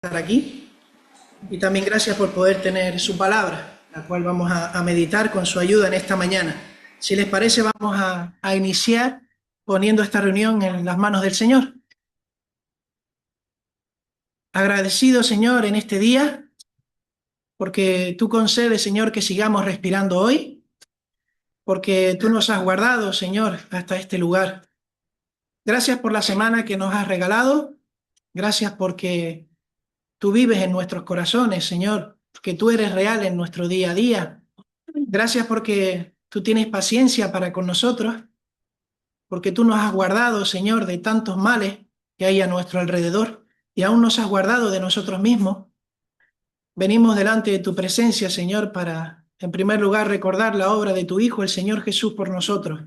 estar aquí y también gracias por poder tener su palabra, la cual vamos a meditar con su ayuda en esta mañana. Si les parece, vamos a iniciar poniendo esta reunión en las manos del Señor. Agradecido, Señor, en este día, porque tú concedes, Señor, que sigamos respirando hoy, porque tú nos has guardado, Señor, hasta este lugar. Gracias por la semana que nos has regalado, gracias porque tú vives en nuestros corazones, Señor, que tú eres real en nuestro día a día. Gracias porque tú tienes paciencia para con nosotros, porque tú nos has guardado, Señor, de tantos males que hay a nuestro alrededor y aún nos has guardado de nosotros mismos. Venimos delante de tu presencia, Señor, para, en primer lugar, recordar la obra de tu Hijo, el Señor Jesús, por nosotros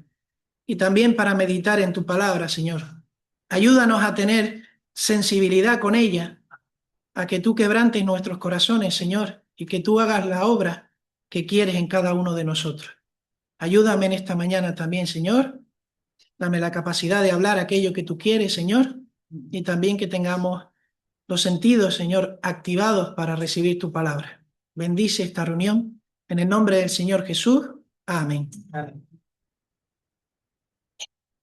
y también para meditar en tu palabra, Señor. Ayúdanos a tener sensibilidad con ella, a que tú quebrantes nuestros corazones, Señor, y que tú hagas la obra que quieres en cada uno de nosotros. Ayúdame en esta mañana también, Señor. Dame la capacidad de hablar aquello que tú quieres, Señor, y también que tengamos los sentidos, Señor, activados para recibir tu palabra. Bendice esta reunión en el nombre del Señor Jesús. Amén. Amén.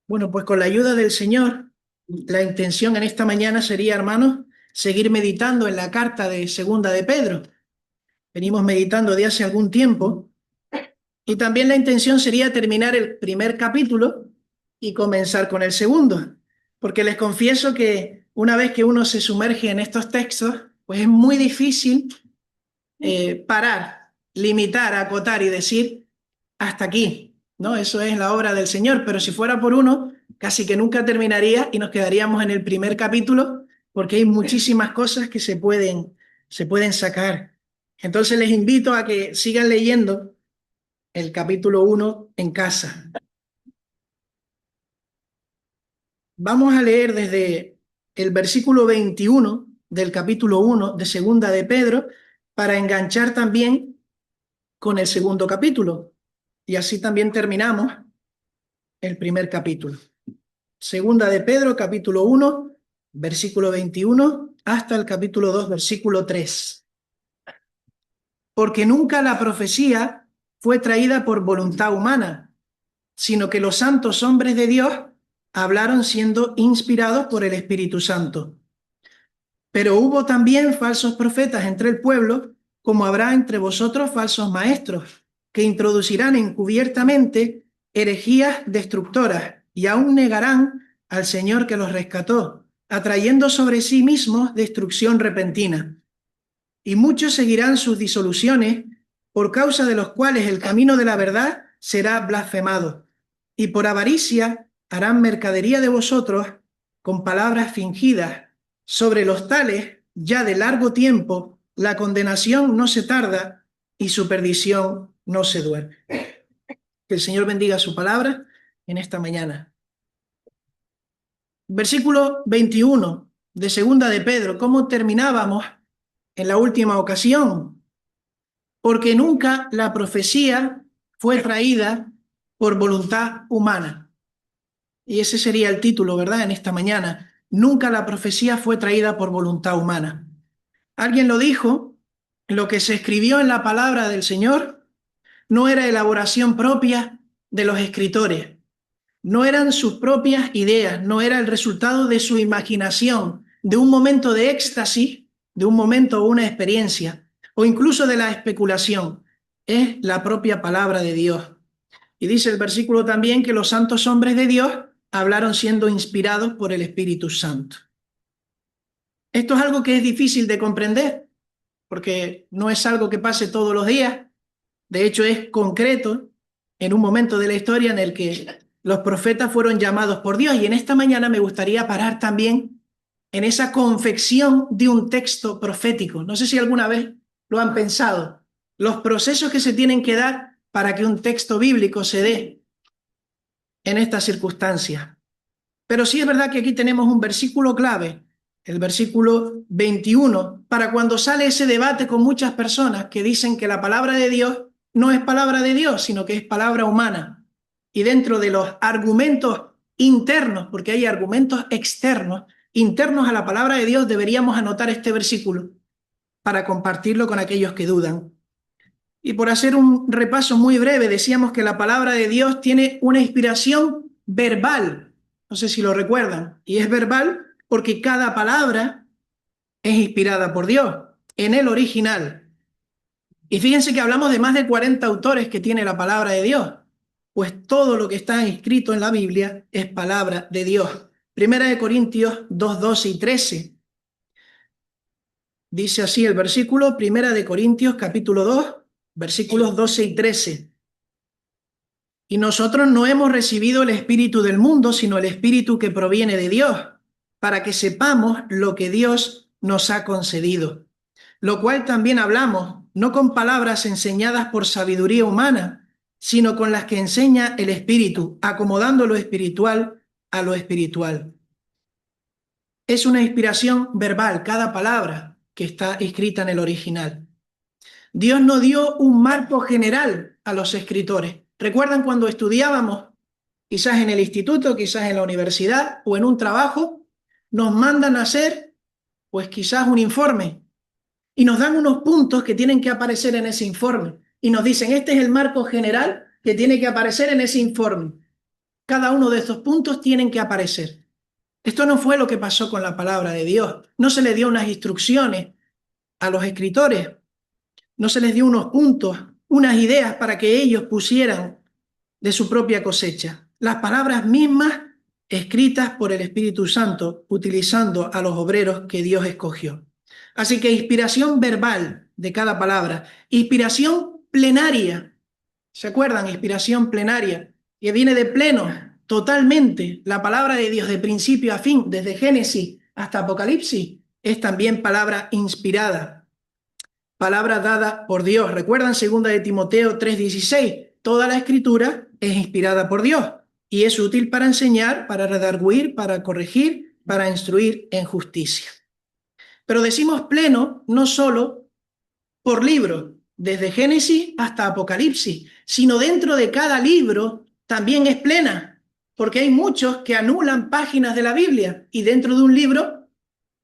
Bueno, pues con la ayuda del Señor, la intención en esta mañana sería, hermanos, seguir meditando en la carta de Segunda de Pedro. Venimos meditando de hace algún tiempo y también la intención sería terminar el primer capítulo y comenzar con el segundo, porque les confieso que una vez que uno se sumerge en estos textos, pues es muy difícil parar, limitar, acotar y decir hasta aquí, ¿no? Eso es la obra del Señor, pero si fuera por uno, casi que nunca terminaría y nos quedaríamos en el primer capítulo, porque hay muchísimas cosas que se pueden sacar. Entonces les invito a que sigan leyendo el capítulo 1 en casa. Vamos a leer desde el versículo 21 del capítulo 1 de Segunda de Pedro para enganchar también con el segundo capítulo. Y así también terminamos el primer capítulo. Segunda de Pedro, capítulo 1, versículo 21, hasta el capítulo 2, versículo 3. Porque nunca la profecía fue traída por voluntad humana, sino que los santos hombres de Dios hablaron siendo inspirados por el Espíritu Santo. Pero hubo también falsos profetas entre el pueblo, como habrá entre vosotros falsos maestros, que introducirán encubiertamente herejías destructoras y aún negarán al Señor que los rescató, atrayendo sobre sí mismos destrucción repentina. Y muchos seguirán sus disoluciones, por causa de los cuales el camino de la verdad será blasfemado. Y por avaricia harán mercadería de vosotros con palabras fingidas. Sobre los tales, ya de largo tiempo, la condenación no se tarda y su perdición no se duerme. Que el Señor bendiga su palabra en esta mañana. Versículo 21 de Segunda de Pedro. ¿Cómo terminábamos en la última ocasión? Porque nunca la profecía fue traída por voluntad humana. Y ese sería el título, ¿verdad?, en esta mañana. Nunca la profecía fue traída por voluntad humana. Alguien lo dijo, lo que se escribió en la palabra del Señor no era elaboración propia de los escritores, no eran sus propias ideas, no era el resultado de su imaginación, de un momento de éxtasis, de un momento o una experiencia, o incluso de la especulación. Es la propia palabra de Dios. Y dice el versículo también que los santos hombres de Dios hablaron siendo inspirados por el Espíritu Santo. Esto es algo que es difícil de comprender, porque no es algo que pase todos los días. De hecho, es concreto en un momento de la historia en el que los profetas fueron llamados por Dios. Y en esta mañana me gustaría parar también en esa confección de un texto profético. No sé si alguna vez lo han pensado. Los procesos que se tienen que dar para que un texto bíblico se dé en estas circunstancias. Pero sí es verdad que aquí tenemos un versículo clave, el versículo 21, para cuando sale ese debate con muchas personas que dicen que la palabra de Dios no es palabra de Dios, sino que es palabra humana. Y dentro de los argumentos internos, porque hay argumentos externos, internos a la palabra de Dios, deberíamos anotar este versículo para compartirlo con aquellos que dudan. Y por hacer un repaso muy breve, decíamos que la palabra de Dios tiene una inspiración verbal. No sé si lo recuerdan. Y es verbal porque cada palabra es inspirada por Dios en el original. Y fíjense que hablamos de más de 40 autores que tiene la palabra de Dios. Pues todo lo que está escrito en la Biblia es palabra de Dios. Primera de Corintios 2, 12 y 13. Dice así el versículo, Primera de Corintios capítulo 2, versículos 12 y 13. Y nosotros no hemos recibido el espíritu del mundo, sino el espíritu que proviene de Dios, para que sepamos lo que Dios nos ha concedido. Lo cual también hablamos, no con palabras enseñadas por sabiduría humana, sino con las que enseña el espíritu, acomodando lo espiritual a lo espiritual. Es una inspiración verbal, cada palabra que está escrita en el original. Dios no dio un marco general a los escritores. ¿Recuerdan cuando estudiábamos, quizás en el instituto, quizás en la universidad o en un trabajo, nos mandan a hacer, pues quizás un informe y nos dan unos puntos que tienen que aparecer en ese informe y nos dicen, este es el marco general que tiene que aparecer en ese informe. Cada uno de estos puntos tienen que aparecer. Esto no fue lo que pasó con la palabra de Dios. No se le dio unas instrucciones a los escritores, no se les dio unos puntos, unas ideas para que ellos pusieran de su propia cosecha. Las palabras mismas escritas por el Espíritu Santo, utilizando a los obreros que Dios escogió. Así que inspiración verbal de cada palabra, inspiración plenaria. ¿Se acuerdan? Inspiración plenaria, que viene de pleno, totalmente. La palabra de Dios de principio a fin, desde Génesis hasta Apocalipsis, es también palabra inspirada. Palabra dada por Dios. ¿Recuerdan 2 de Timoteo 3:16? Toda la escritura es inspirada por Dios y es útil para enseñar, para redarguir, para corregir, para instruir en justicia. Pero decimos pleno no solo por libro, desde Génesis hasta Apocalipsis, sino dentro de cada libro también es plena, porque hay muchos que anulan páginas de la Biblia y dentro de un libro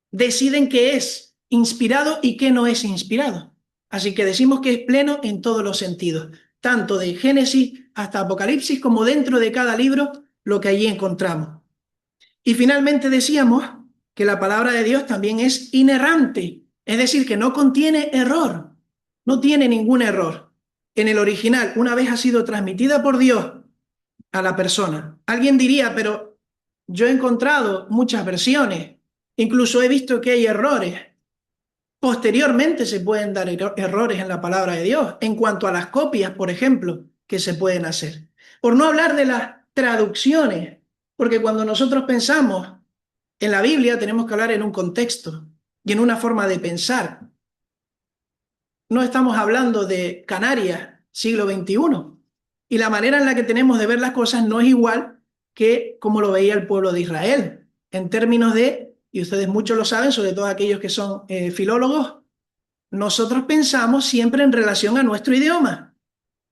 deciden qué es inspirado y qué no es inspirado. Así que decimos que es pleno en todos los sentidos, tanto de Génesis hasta Apocalipsis como dentro de cada libro lo que allí encontramos. Y finalmente decíamos que la palabra de Dios también es inerrante, es decir, que no contiene error, no tiene ningún error. En el original, una vez ha sido transmitida por Dios a la persona. Alguien diría, pero yo he encontrado muchas versiones, incluso he visto que hay errores. Posteriormente se pueden dar errores en la palabra de Dios, en cuanto a las copias, por ejemplo, que se pueden hacer. Por no hablar de las traducciones, porque cuando nosotros pensamos en la Biblia tenemos que hablar en un contexto y en una forma de pensar. No estamos hablando de Canarias, siglo XXI, y la manera en la que tenemos de ver las cosas no es igual que como lo veía el pueblo de Israel, en términos de, y ustedes muchos lo saben, sobre todo aquellos que son filólogos, nosotros pensamos siempre en relación a nuestro idioma.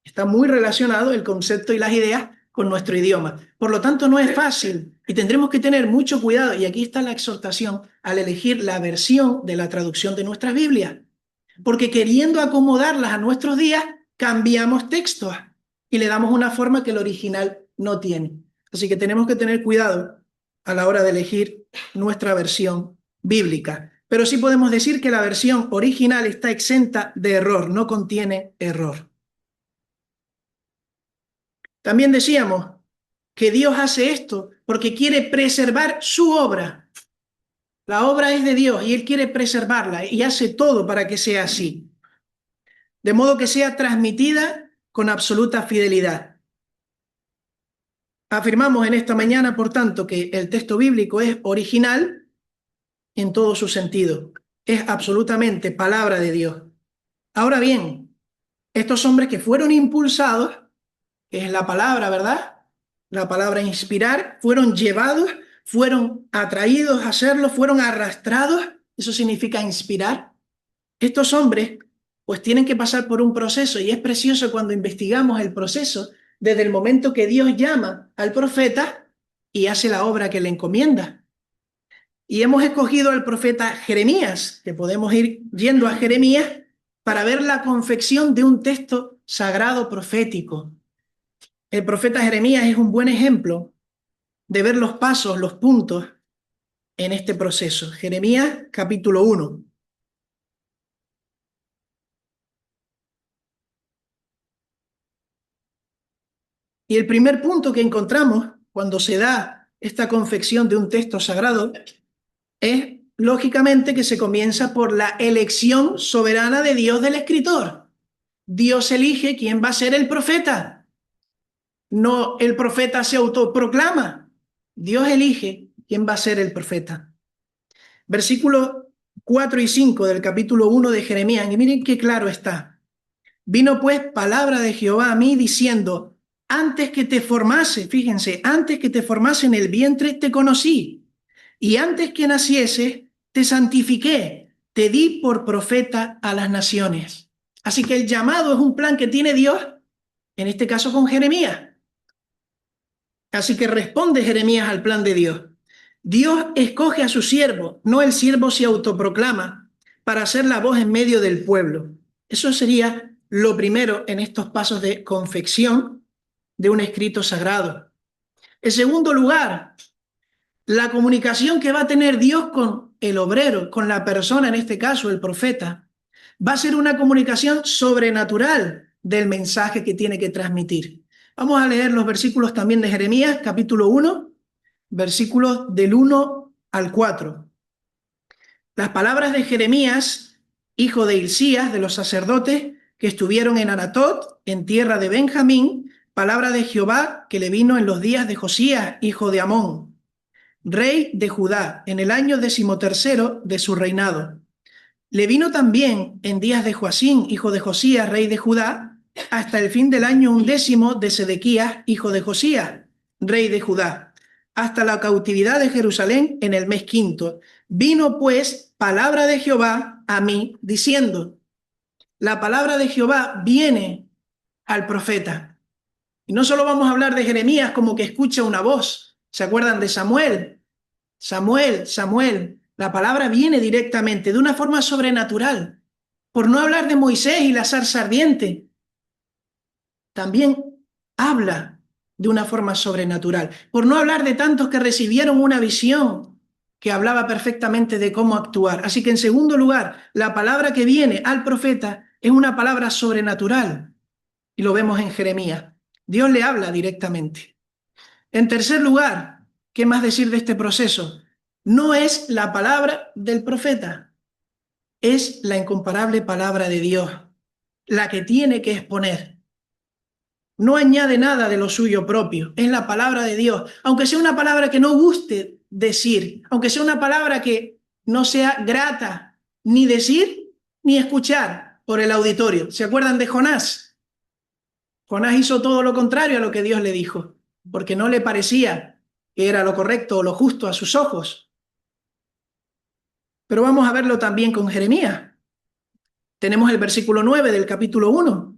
Está muy relacionado el concepto y las ideas con nuestro idioma. Por lo tanto, no es fácil y tendremos que tener mucho cuidado, y aquí está la exhortación al elegir la versión de la traducción de nuestras Biblias, porque queriendo acomodarlas a nuestros días, cambiamos textos y le damos una forma que el original no tiene. Así que tenemos que tener cuidado a la hora de elegir nuestra versión bíblica. Pero sí podemos decir que la versión original está exenta de error, no contiene error. También decíamos que Dios hace esto porque quiere preservar su obra. La obra es de Dios y Él quiere preservarla y hace todo para que sea así. De modo que sea transmitida con absoluta fidelidad. Afirmamos en esta mañana, por tanto, que el texto bíblico es original en todo su sentido. Es absolutamente palabra de Dios. Ahora bien, estos hombres que fueron impulsados, que es la palabra, ¿verdad? La palabra inspirar, fueron llevados, fueron atraídos a hacerlo, fueron arrastrados, eso significa inspirar. Estos hombres pues tienen que pasar por un proceso y es precioso cuando investigamos el proceso desde el momento que Dios llama al profeta y hace la obra que le encomienda. Y hemos escogido al profeta Jeremías, que podemos ir yendo a Jeremías para ver la confección de un texto sagrado profético. El profeta Jeremías es un buen ejemplo de ver los pasos, los puntos en este proceso. Jeremías capítulo 1. Y el primer punto que encontramos cuando se da esta confección de un texto sagrado es, lógicamente, que se comienza por la elección soberana de Dios del escritor. Dios elige quién va a ser el profeta. No el profeta se autoproclama. Dios elige quién va a ser el profeta. Versículos 4 y 5 del capítulo 1 de Jeremías. Y miren qué claro está. Vino pues palabra de Jehová a mí diciendo, antes que te formase, fíjense, antes que te formase en el vientre te conocí, y antes que nacieses te santifiqué, te di por profeta a las naciones. Así que el llamado es un plan que tiene Dios, en este caso con Jeremías. Así que responde Jeremías al plan de Dios. Dios escoge a su siervo, no el siervo se autoproclama, para hacer la voz en medio del pueblo. Eso sería lo primero en estos pasos de confección de un escrito sagrado. En segundo lugar, la comunicación que va a tener Dios con el obrero, con la persona, en este caso el profeta, va a ser una comunicación sobrenatural del mensaje que tiene que transmitir. Vamos a leer los versículos también de Jeremías, capítulo 1, versículos del 1 al 4. Las palabras de Jeremías, hijo de Hilcías, de los sacerdotes que estuvieron en Anatot, en tierra de Benjamín, palabra de Jehová que le vino en los días de Josías, hijo de Amón, rey de Judá, en el año 13º de su reinado. Le vino también en días de Joacín, hijo de Josías, rey de Judá, hasta el fin del año 11 de Sedequías, hijo de Josías, rey de Judá, hasta la cautividad de Jerusalén en el mes 5. Vino pues palabra de Jehová a mí, diciendo, la palabra de Jehová viene al profeta. Y no solo vamos a hablar de Jeremías como que escucha una voz. ¿Se acuerdan de Samuel? Samuel, Samuel. La palabra viene directamente, de una forma sobrenatural. Por no hablar de Moisés y la zarza ardiente, también habla de una forma sobrenatural. Por no hablar de tantos que recibieron una visión que hablaba perfectamente de cómo actuar. Así que en segundo lugar, la palabra que viene al profeta es una palabra sobrenatural. Y lo vemos en Jeremías. Dios le habla directamente. En tercer lugar, ¿qué más decir de este proceso? No es la palabra del profeta, es la incomparable palabra de Dios, la que tiene que exponer. No añade nada de lo suyo propio, es la palabra de Dios, aunque sea una palabra que no guste decir, aunque sea una palabra que no sea grata ni decir ni escuchar por el auditorio. ¿Se acuerdan de Jonás? Jonás hizo todo lo contrario a lo que Dios le dijo, porque no le parecía que era lo correcto o lo justo a sus ojos. Pero vamos a verlo también con Jeremías. Tenemos el versículo 9 del capítulo 1.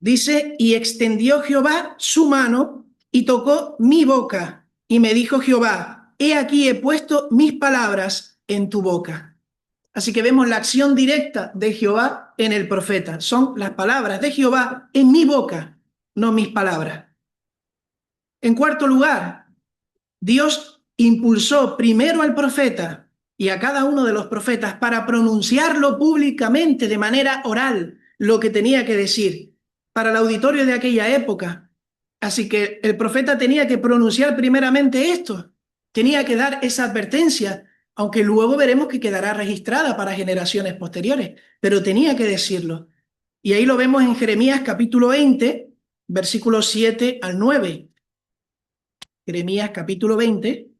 Dice, y extendió Jehová su mano y tocó mi boca, y me dijo Jehová, he aquí he puesto mis palabras en tu boca. Así que vemos la acción directa de Jehová en el profeta. Son las palabras de Jehová en mi boca, no mis palabras. En cuarto lugar, Dios impulsó primero al profeta y a cada uno de los profetas para pronunciarlo públicamente de manera oral, lo que tenía que decir para el auditorio de aquella época. Así que el profeta tenía que pronunciar primeramente esto, tenía que dar esa advertencia, aunque luego veremos que quedará registrada para generaciones posteriores, pero tenía que decirlo. Y ahí lo vemos en Jeremías capítulo 20, versículos 7 al 9. Jeremías capítulo 20,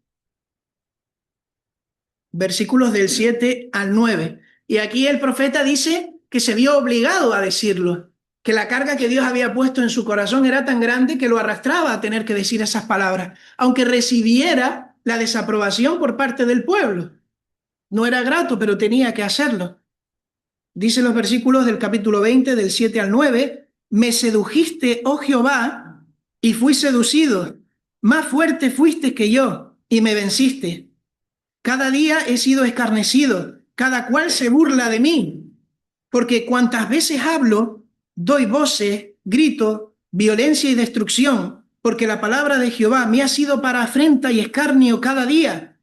versículos del 7 al 9. Y aquí el profeta dice que se vio obligado a decirlo, que la carga que Dios había puesto en su corazón era tan grande que lo arrastraba a tener que decir esas palabras, aunque recibiera la desaprobación por parte del pueblo. No era grato, pero tenía que hacerlo. Dice los versículos del capítulo 20, del 7 al 9, me sedujiste, oh Jehová, y fui seducido. Más fuerte fuiste que yo, y me venciste. Cada día he sido escarnecido, cada cual se burla de mí, porque cuantas veces hablo, doy voces, grito, violencia y destrucción, porque la palabra de Jehová me ha sido para afrenta y escarnio cada día.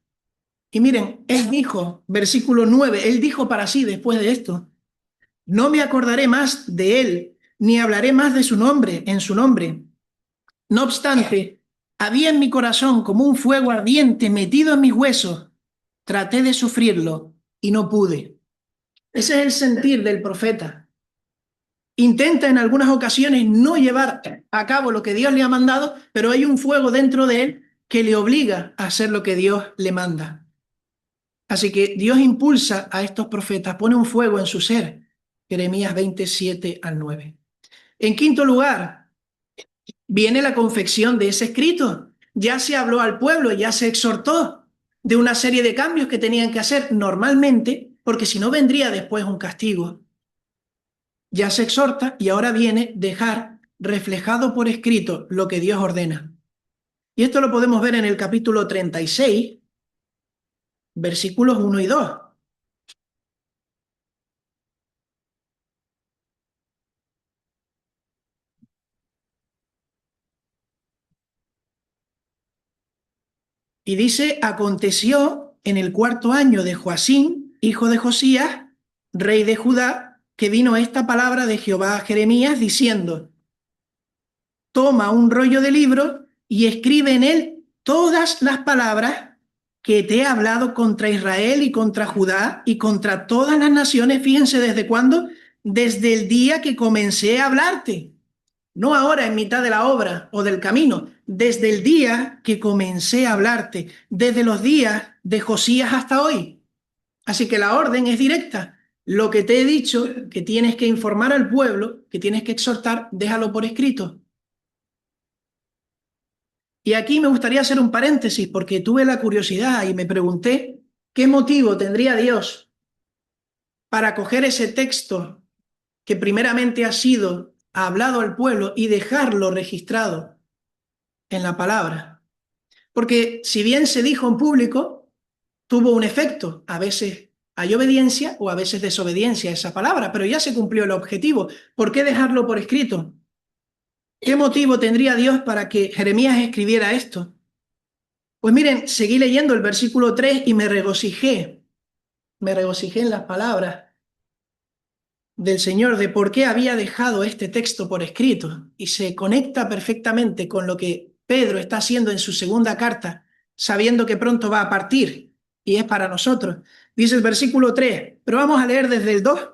Y miren, él dijo, versículo 9, él dijo para sí después de esto: no me acordaré más de él, ni hablaré más de su nombre, en su nombre. No obstante, había en mi corazón como un fuego ardiente metido en mis huesos. Traté de sufrirlo y no pude. Ese es el sentir del profeta. Intenta en algunas ocasiones no llevar a cabo lo que Dios le ha mandado, pero hay un fuego dentro de él que le obliga a hacer lo que Dios le manda. Así que Dios impulsa a estos profetas, pone un fuego en su ser. Jeremías 27 al 9. En quinto lugar, viene la confección de ese escrito. Ya se habló al pueblo, ya se exhortó de una serie de cambios que tenían que hacer normalmente, porque si no vendría después un castigo. Ya se exhorta y ahora viene dejar reflejado por escrito lo que Dios ordena. Y esto lo podemos ver en el capítulo 36, versículos 1 y 2. Y dice: aconteció en el cuarto año de Joacín, hijo de Josías, rey de Judá, que vino esta palabra de Jehová a Jeremías diciendo: toma un rollo de libro y escribe en él todas las palabras que te he hablado contra Israel y contra Judá y contra todas las naciones. Fíjense desde cuándo: desde el día que comencé a hablarte. No ahora en mitad de la obra o del camino, desde el día que comencé a hablarte, desde los días de Josías hasta hoy. Así que la orden es directa. Lo que te he dicho, que tienes que informar al pueblo, que tienes que exhortar, déjalo por escrito. Y aquí me gustaría hacer un paréntesis porque tuve la curiosidad y me pregunté qué motivo tendría Dios para coger ese texto que primeramente ha sido hablado al pueblo y dejarlo registrado en la palabra. Porque si bien se dijo en público, tuvo un efecto. A veces hay obediencia o a veces desobediencia a esa palabra, pero ya se cumplió el objetivo. ¿Por qué dejarlo por escrito? ¿Qué motivo tendría Dios para que Jeremías escribiera esto? Pues miren, seguí leyendo el versículo 3 y me regocijé en las palabras del Señor de por qué había dejado este texto por escrito, y se conecta perfectamente con lo que Pedro está haciendo en su segunda carta, sabiendo que pronto va a partir y es para nosotros. Dice el versículo 3, pero vamos a leer desde el 2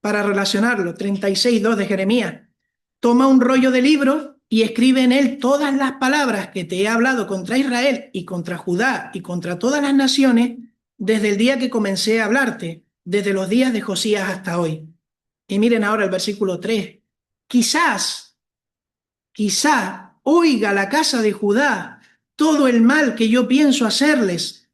para relacionarlo. 36:2 de Jeremías: toma un rollo de libro y escribe en él todas las palabras que te he hablado contra Israel y contra Judá y contra todas las naciones desde el día que comencé a hablarte, desde los días de Josías hasta hoy. Y miren ahora el versículo 3. Quizá oiga la casa de Judá todo el mal que yo pienso hacerles,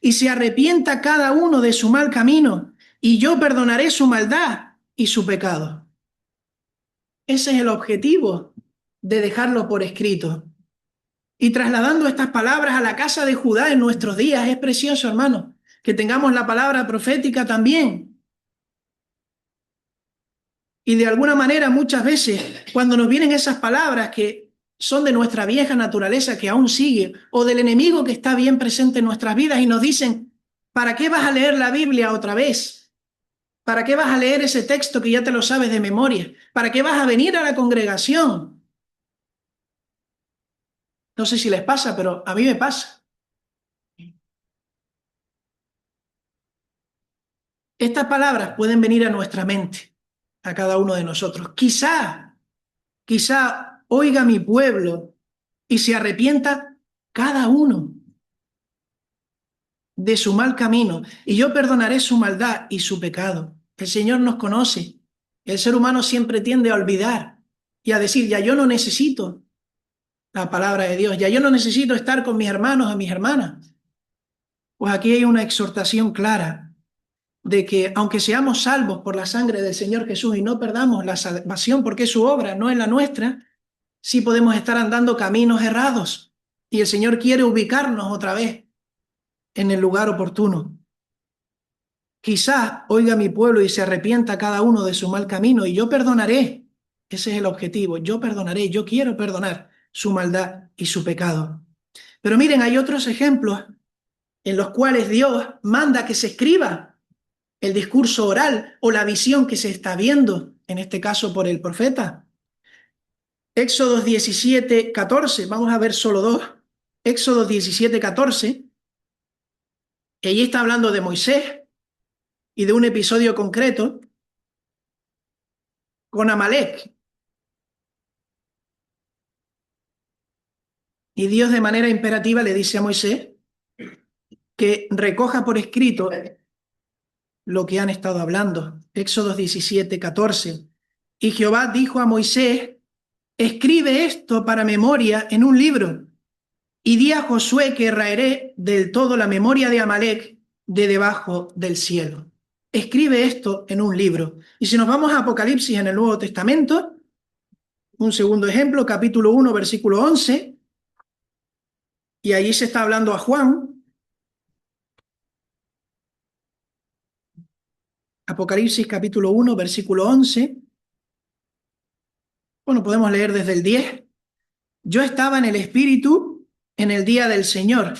y se arrepienta cada uno de su mal camino, y yo perdonaré su maldad y su pecado. Ese es el objetivo de dejarlo por escrito. Y trasladando estas palabras a la casa de Judá en nuestros días, es precioso, hermano, que tengamos la palabra profética también. Y de alguna manera, muchas veces, cuando nos vienen esas palabras que son de nuestra vieja naturaleza que aún sigue, o del enemigo que está bien presente en nuestras vidas y nos dicen: ¿para qué vas a leer la Biblia otra vez? ¿Para qué vas a leer ese texto que ya te lo sabes de memoria? ¿Para qué vas a venir a la congregación? No sé si les pasa, pero a mí me pasa. Estas palabras pueden venir a nuestra mente, a cada uno de nosotros. Quizá oiga mi pueblo y se arrepienta cada uno de su mal camino, y yo perdonaré su maldad y su pecado. El Señor nos conoce. El ser humano siempre tiende a olvidar y a decir: ya yo no necesito la palabra de Dios, ya yo no necesito estar con mis hermanos o mis hermanas. Pues aquí hay una exhortación clara de que aunque seamos salvos por la sangre del Señor Jesús y no perdamos la salvación porque es su obra, no es la nuestra, sí podemos estar andando caminos errados. Y el Señor quiere ubicarnos otra vez en el lugar oportuno. Quizás oiga mi pueblo y se arrepienta cada uno de su mal camino y yo perdonaré. Ese es el objetivo. Yo perdonaré, yo quiero perdonar su maldad y su pecado. Pero miren, hay otros ejemplos en los cuales Dios manda que se escriba el discurso oral o la visión que se está viendo, en este caso por el profeta. Éxodo 17, 14, vamos a ver solo dos. Éxodo 17, 14, que allí está hablando de Moisés y de un episodio concreto con Amalek. Y Dios de manera imperativa le dice a Moisés que recoja por escrito lo que han estado hablando. Éxodo 17, 14. Y Jehová dijo a Moisés, escribe esto para memoria en un libro y di a Josué que raeré del todo la memoria de Amalek de debajo del cielo. Escribe esto en un libro. Y si nos vamos a Apocalipsis en el Nuevo Testamento, un segundo ejemplo, capítulo 1, versículo 11, y allí se está hablando a Juan. Apocalipsis capítulo 1, versículo 11. Bueno, podemos leer desde el 10. Yo estaba en el Espíritu en el día del Señor,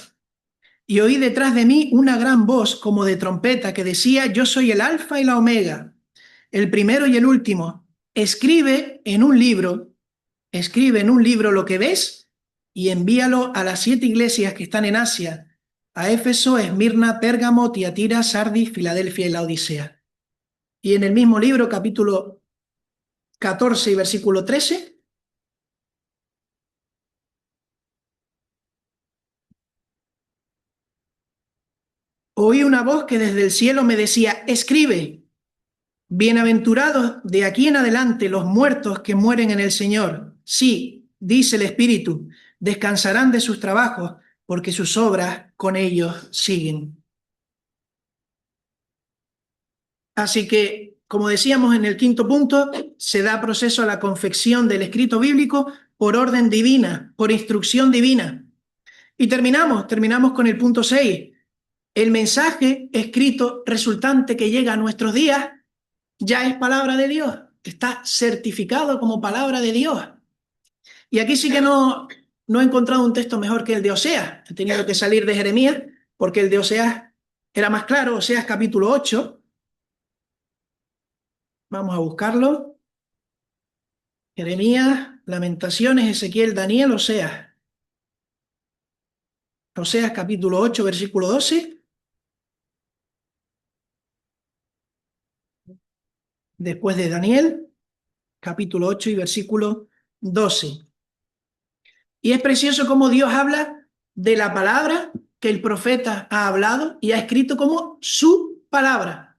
y oí detrás de mí una gran voz como de trompeta que decía, yo soy el Alfa y la Omega, el primero y el último. Escribe en un libro lo que ves y envíalo a las 7 iglesias que están en Asia, a Éfeso, Esmirna, Pérgamo, Tiatira, Sardis, Filadelfia y la Odisea. Y en el mismo libro, capítulo 14 y versículo 13, oí una voz que desde el cielo me decía, escribe, bienaventurados de aquí en adelante los muertos que mueren en el Señor. Sí, dice el Espíritu, descansarán de sus trabajos, porque sus obras con ellos siguen. Así que, como decíamos en el quinto punto, se da proceso a la confección del escrito bíblico por orden divina, por instrucción divina. Y terminamos con el punto 6. El mensaje escrito resultante que llega a nuestros días ya es palabra de Dios, está certificado como palabra de Dios. Y aquí sí que no he encontrado un texto mejor que el de Oseas. He tenido que salir de Jeremías porque el de Oseas era más claro. Oseas capítulo 8. Vamos a buscarlo. Jeremías, Lamentaciones, Ezequiel, Daniel, Oseas. Oseas capítulo 8, versículo 12. Después de Daniel, capítulo 8 y versículo 12. Y es precioso cómo Dios habla de la palabra que el profeta ha hablado y ha escrito como su palabra.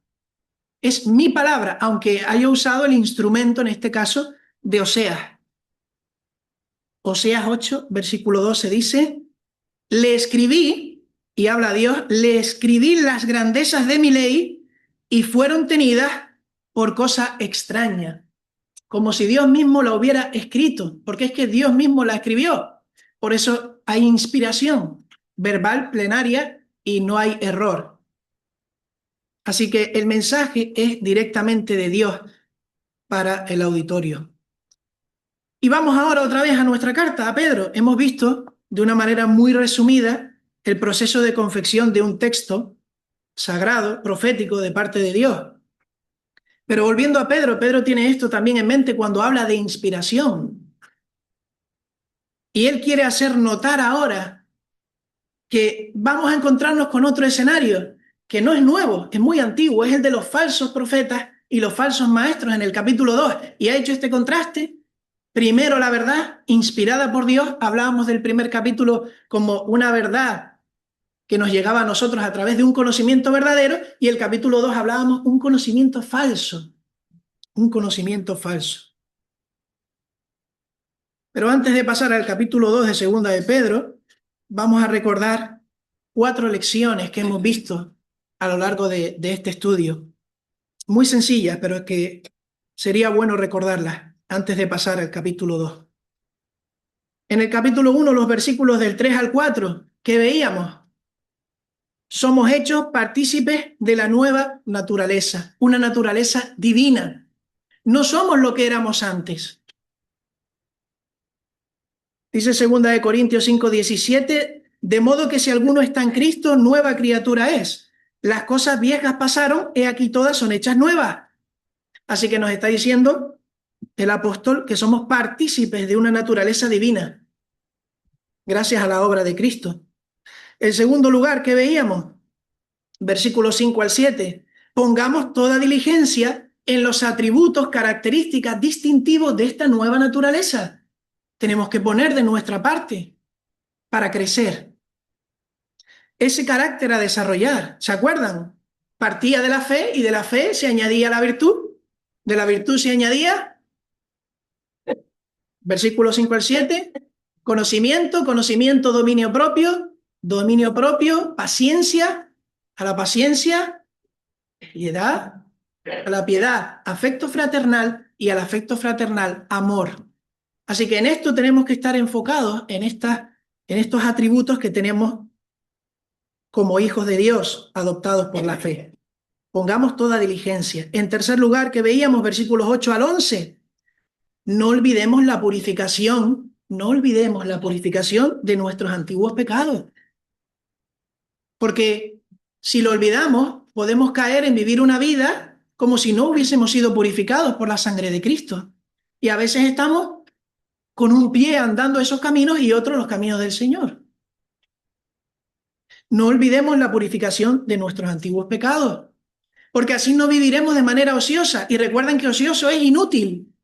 Es mi palabra, aunque haya usado el instrumento, en este caso, de Oseas. Oseas 8, versículo 12 dice, le escribí, y habla Dios, le escribí las grandezas de mi ley y fueron tenidas por cosa extraña, como si Dios mismo la hubiera escrito, porque es que Dios mismo la escribió. Por eso hay inspiración verbal, plenaria, y no hay error. Así que el mensaje es directamente de Dios para el auditorio. Y vamos ahora otra vez a nuestra carta, a Pedro. Hemos visto de una manera muy resumida el proceso de confección de un texto sagrado, profético de parte de Dios. Pero volviendo a Pedro, Pedro tiene esto también en mente cuando habla de inspiración. Y él quiere hacer notar ahora que vamos a encontrarnos con otro escenario que no es nuevo, es muy antiguo, es el de los falsos profetas y los falsos maestros en el capítulo 2. Y ha hecho este contraste. Primero la verdad, inspirada por Dios, hablábamos del primer capítulo como una verdad que nos llegaba a nosotros a través de un conocimiento verdadero, y el capítulo 2 hablábamos un conocimiento falso, un conocimiento falso. Pero antes de pasar al capítulo 2 de Segunda de Pedro, vamos a recordar 4 lecciones que hemos visto a lo largo de este estudio. Muy sencillas, pero que sería bueno recordarlas antes de pasar al capítulo 2. En el capítulo 1, los versículos del 3 al 4, ¿qué veíamos? Somos hechos partícipes de la nueva naturaleza, una naturaleza divina. No somos lo que éramos antes. Dice 2 Corintios 5:17, de modo que si alguno está en Cristo, nueva criatura es. Las cosas viejas pasaron, he aquí todas son hechas nuevas. Así que nos está diciendo el apóstol que somos partícipes de una naturaleza divina, gracias a la obra de Cristo. En segundo lugar, ¿qué veíamos? Versículos 5 al 7. Pongamos toda diligencia en los atributos, características distintivos de esta nueva naturaleza. Tenemos que poner de nuestra parte para crecer. Ese carácter a desarrollar, ¿se acuerdan? Partía de la fe y de la fe se añadía la virtud. De la virtud se añadía, versículos 5 al 7, conocimiento, dominio propio, paciencia, a la paciencia, piedad, a la piedad, afecto fraternal y al afecto fraternal, amor. Así que en esto tenemos que estar enfocados en estos atributos que tenemos como hijos de Dios adoptados por la fe. Pongamos toda diligencia. En tercer lugar, que veíamos versículos 8 al 11, no olvidemos la purificación de nuestros antiguos pecados. Porque si lo olvidamos, podemos caer en vivir una vida como si no hubiésemos sido purificados por la sangre de Cristo. Y a veces estamos con un pie andando esos caminos y otro los caminos del Señor. No olvidemos la purificación de nuestros antiguos pecados, porque así no viviremos de manera ociosa. Y recuerden que ocioso es inútil,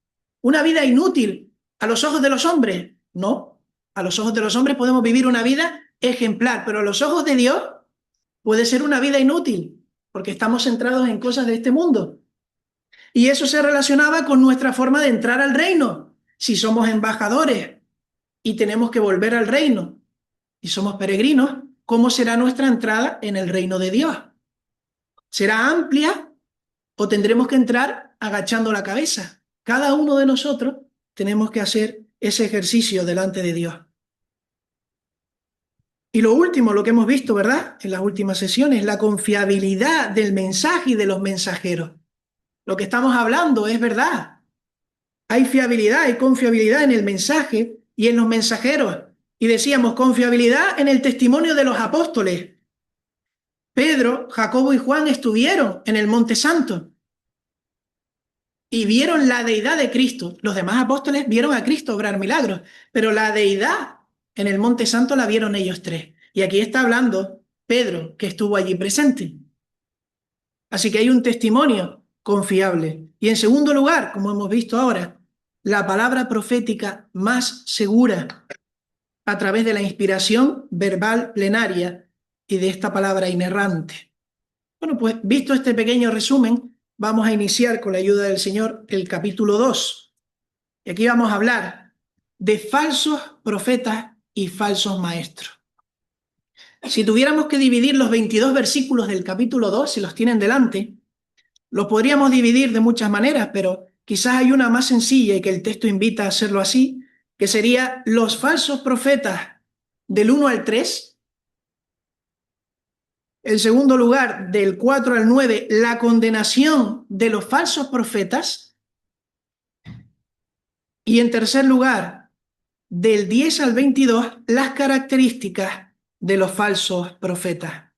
una vida inútil a los ojos de los hombres. No, a los ojos de los hombres podemos vivir una vida ejemplar, pero a los ojos de Dios puede ser una vida inútil, porque estamos centrados en cosas de este mundo. Y eso se relacionaba con nuestra forma de entrar al reino. Si somos embajadores y tenemos que volver al reino y somos peregrinos, ¿cómo será nuestra entrada en el reino de Dios? ¿Será amplia o tendremos que entrar agachando la cabeza? Cada uno de nosotros tenemos que hacer ese ejercicio delante de Dios. Y lo último, lo que hemos visto, ¿verdad? En las últimas sesiones, la confiabilidad del mensaje y de los mensajeros. Lo que estamos hablando es verdad. Hay fiabilidad, hay confiabilidad en el mensaje y en los mensajeros. Y decíamos, confiabilidad en el testimonio de los apóstoles. Pedro, Jacobo y Juan estuvieron en el Monte Santo y vieron la deidad de Cristo. Los demás apóstoles vieron a Cristo obrar milagros, pero la deidad en el Monte Santo la vieron ellos tres. Y aquí está hablando Pedro, que estuvo allí presente. Así que hay un testimonio confiable. Y en segundo lugar, como hemos visto ahora, la palabra profética más segura a través de la inspiración verbal plenaria y de esta palabra inerrante. Bueno, pues visto este pequeño resumen, vamos a iniciar con la ayuda del Señor el capítulo 2. Y aquí vamos a hablar de falsos profetas y falsos maestros. Si tuviéramos que dividir los 22 versículos del capítulo 2, si los tienen delante, los podríamos dividir de muchas maneras, pero quizás hay una más sencilla y que el texto invita a hacerlo así, que sería los falsos profetas del 1 al 3. En segundo lugar, del 4 al 9, la condenación de los falsos profetas. Y en tercer lugar, del 10 al 22, las características de los falsos profetas.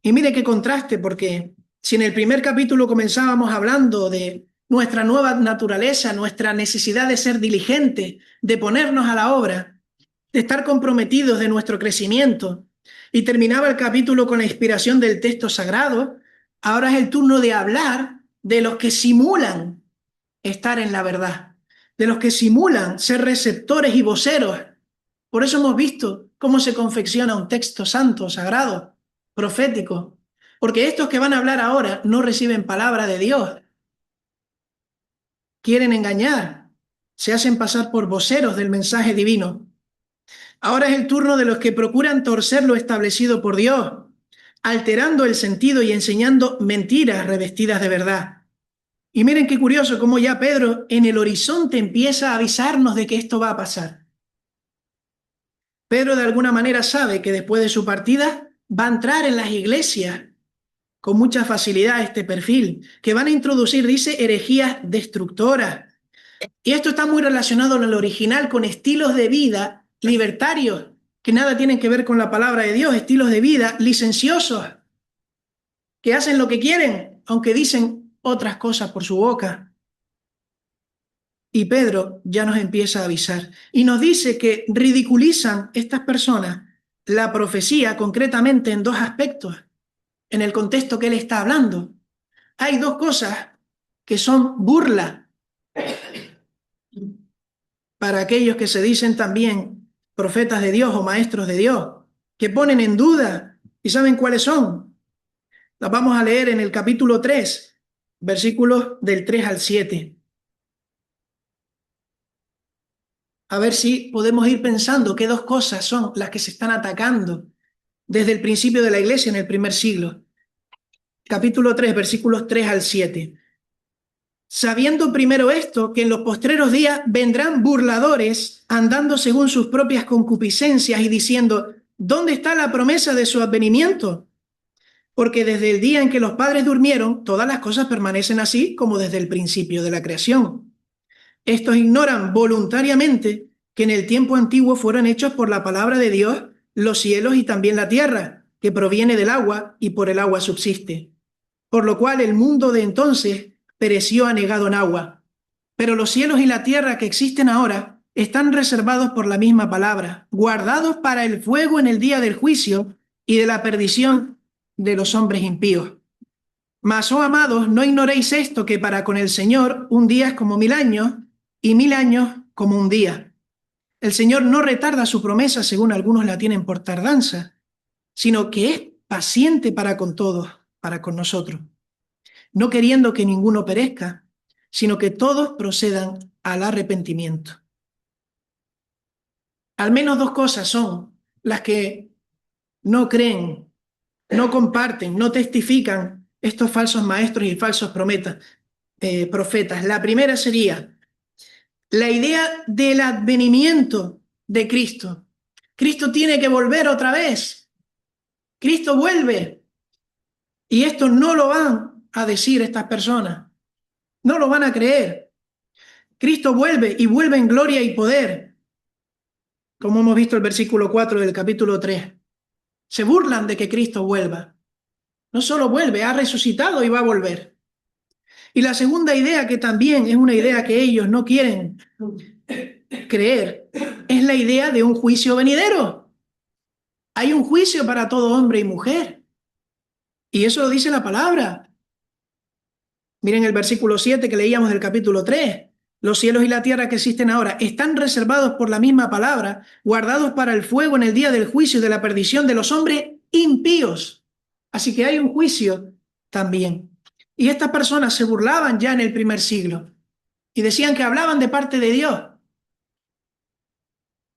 Y mire qué contraste, porque si en el primer capítulo comenzábamos hablando de nuestra nueva naturaleza, nuestra necesidad de ser diligentes, de ponernos a la obra, de estar comprometidos de nuestro crecimiento, y terminaba el capítulo con la inspiración del texto sagrado, ahora es el turno de hablar de los que simulan estar en la verdad, de los que simulan ser receptores y voceros. Por eso hemos visto cómo se confecciona un texto santo, sagrado, profético, porque estos que van a hablar ahora no reciben palabra de Dios. Quieren engañar, se hacen pasar por voceros del mensaje divino. Ahora es el turno de los que procuran torcer lo establecido por Dios, alterando el sentido y enseñando mentiras revestidas de verdad. Y miren qué curioso cómo ya Pedro en el horizonte empieza a avisarnos de que esto va a pasar. Pedro de alguna manera sabe que después de su partida va a entrar en las iglesias con mucha facilidad este perfil, que van a introducir, dice, herejías destructoras. Y esto está muy relacionado en el original con estilos de vida libertarios, que nada tienen que ver con la palabra de Dios, estilos de vida licenciosos, que hacen lo que quieren, aunque dicen otras cosas por su boca. Y Pedro ya nos empieza a avisar y nos dice que ridiculizan estas personas la profecía concretamente en dos aspectos, en el contexto que él está hablando. Hay dos cosas que son burla para aquellos que se dicen también profetas de Dios o maestros de Dios, que ponen en duda. ¿Y saben cuáles son? Las vamos a leer en el capítulo 3, versículos del 3 al 7. A ver si podemos ir pensando qué dos cosas son las que se están atacando desde el principio de la iglesia en el primer siglo. Capítulo 3, versículos 3 al 7. Sabiendo primero esto, que en los postreros días vendrán burladores andando según sus propias concupiscencias y diciendo, ¿dónde está la promesa de su advenimiento? Porque desde el día en que los padres durmieron, todas las cosas permanecen así como desde el principio de la creación. Estos ignoran voluntariamente que en el tiempo antiguo fueron hechos por la palabra de Dios los cielos y también la tierra, que proviene del agua y por el agua subsiste. Por lo cual el mundo de entonces pereció anegado en agua. Pero los cielos y la tierra que existen ahora están reservados por la misma palabra, guardados para el fuego en el día del juicio y de la perdición de los hombres impíos. Mas, oh amados, no ignoréis esto, que para con el Señor un día es como 1000 años y 1000 años como un día. El Señor no retarda su promesa, según algunos la tienen por tardanza, sino que es paciente para con todos, para con nosotros, no queriendo que ninguno perezca, sino que todos procedan al arrepentimiento. Al menos dos cosas son las que no creen, no comparten, no testifican estos falsos maestros y falsos profetas. La primera sería la idea del advenimiento de Cristo. Cristo tiene que volver otra vez. Cristo vuelve. Y esto no lo van a decir estas personas. No lo van a creer. Cristo vuelve y vuelve en gloria y poder, como hemos visto el versículo 4 del capítulo 3. Se burlan de que Cristo vuelva. No solo vuelve, ha resucitado y va a volver. Y la segunda idea, que también es una idea que ellos no quieren creer, es la idea de un juicio venidero. Hay un juicio para todo hombre y mujer. Y eso lo dice la palabra. Miren el versículo 7 que leíamos del capítulo 3. Los cielos y la tierra que existen ahora están reservados por la misma palabra, guardados para el fuego en el día del juicio y de la perdición de los hombres impíos. Así que hay un juicio también. Y estas personas se burlaban ya en el primer siglo y decían que hablaban de parte de Dios.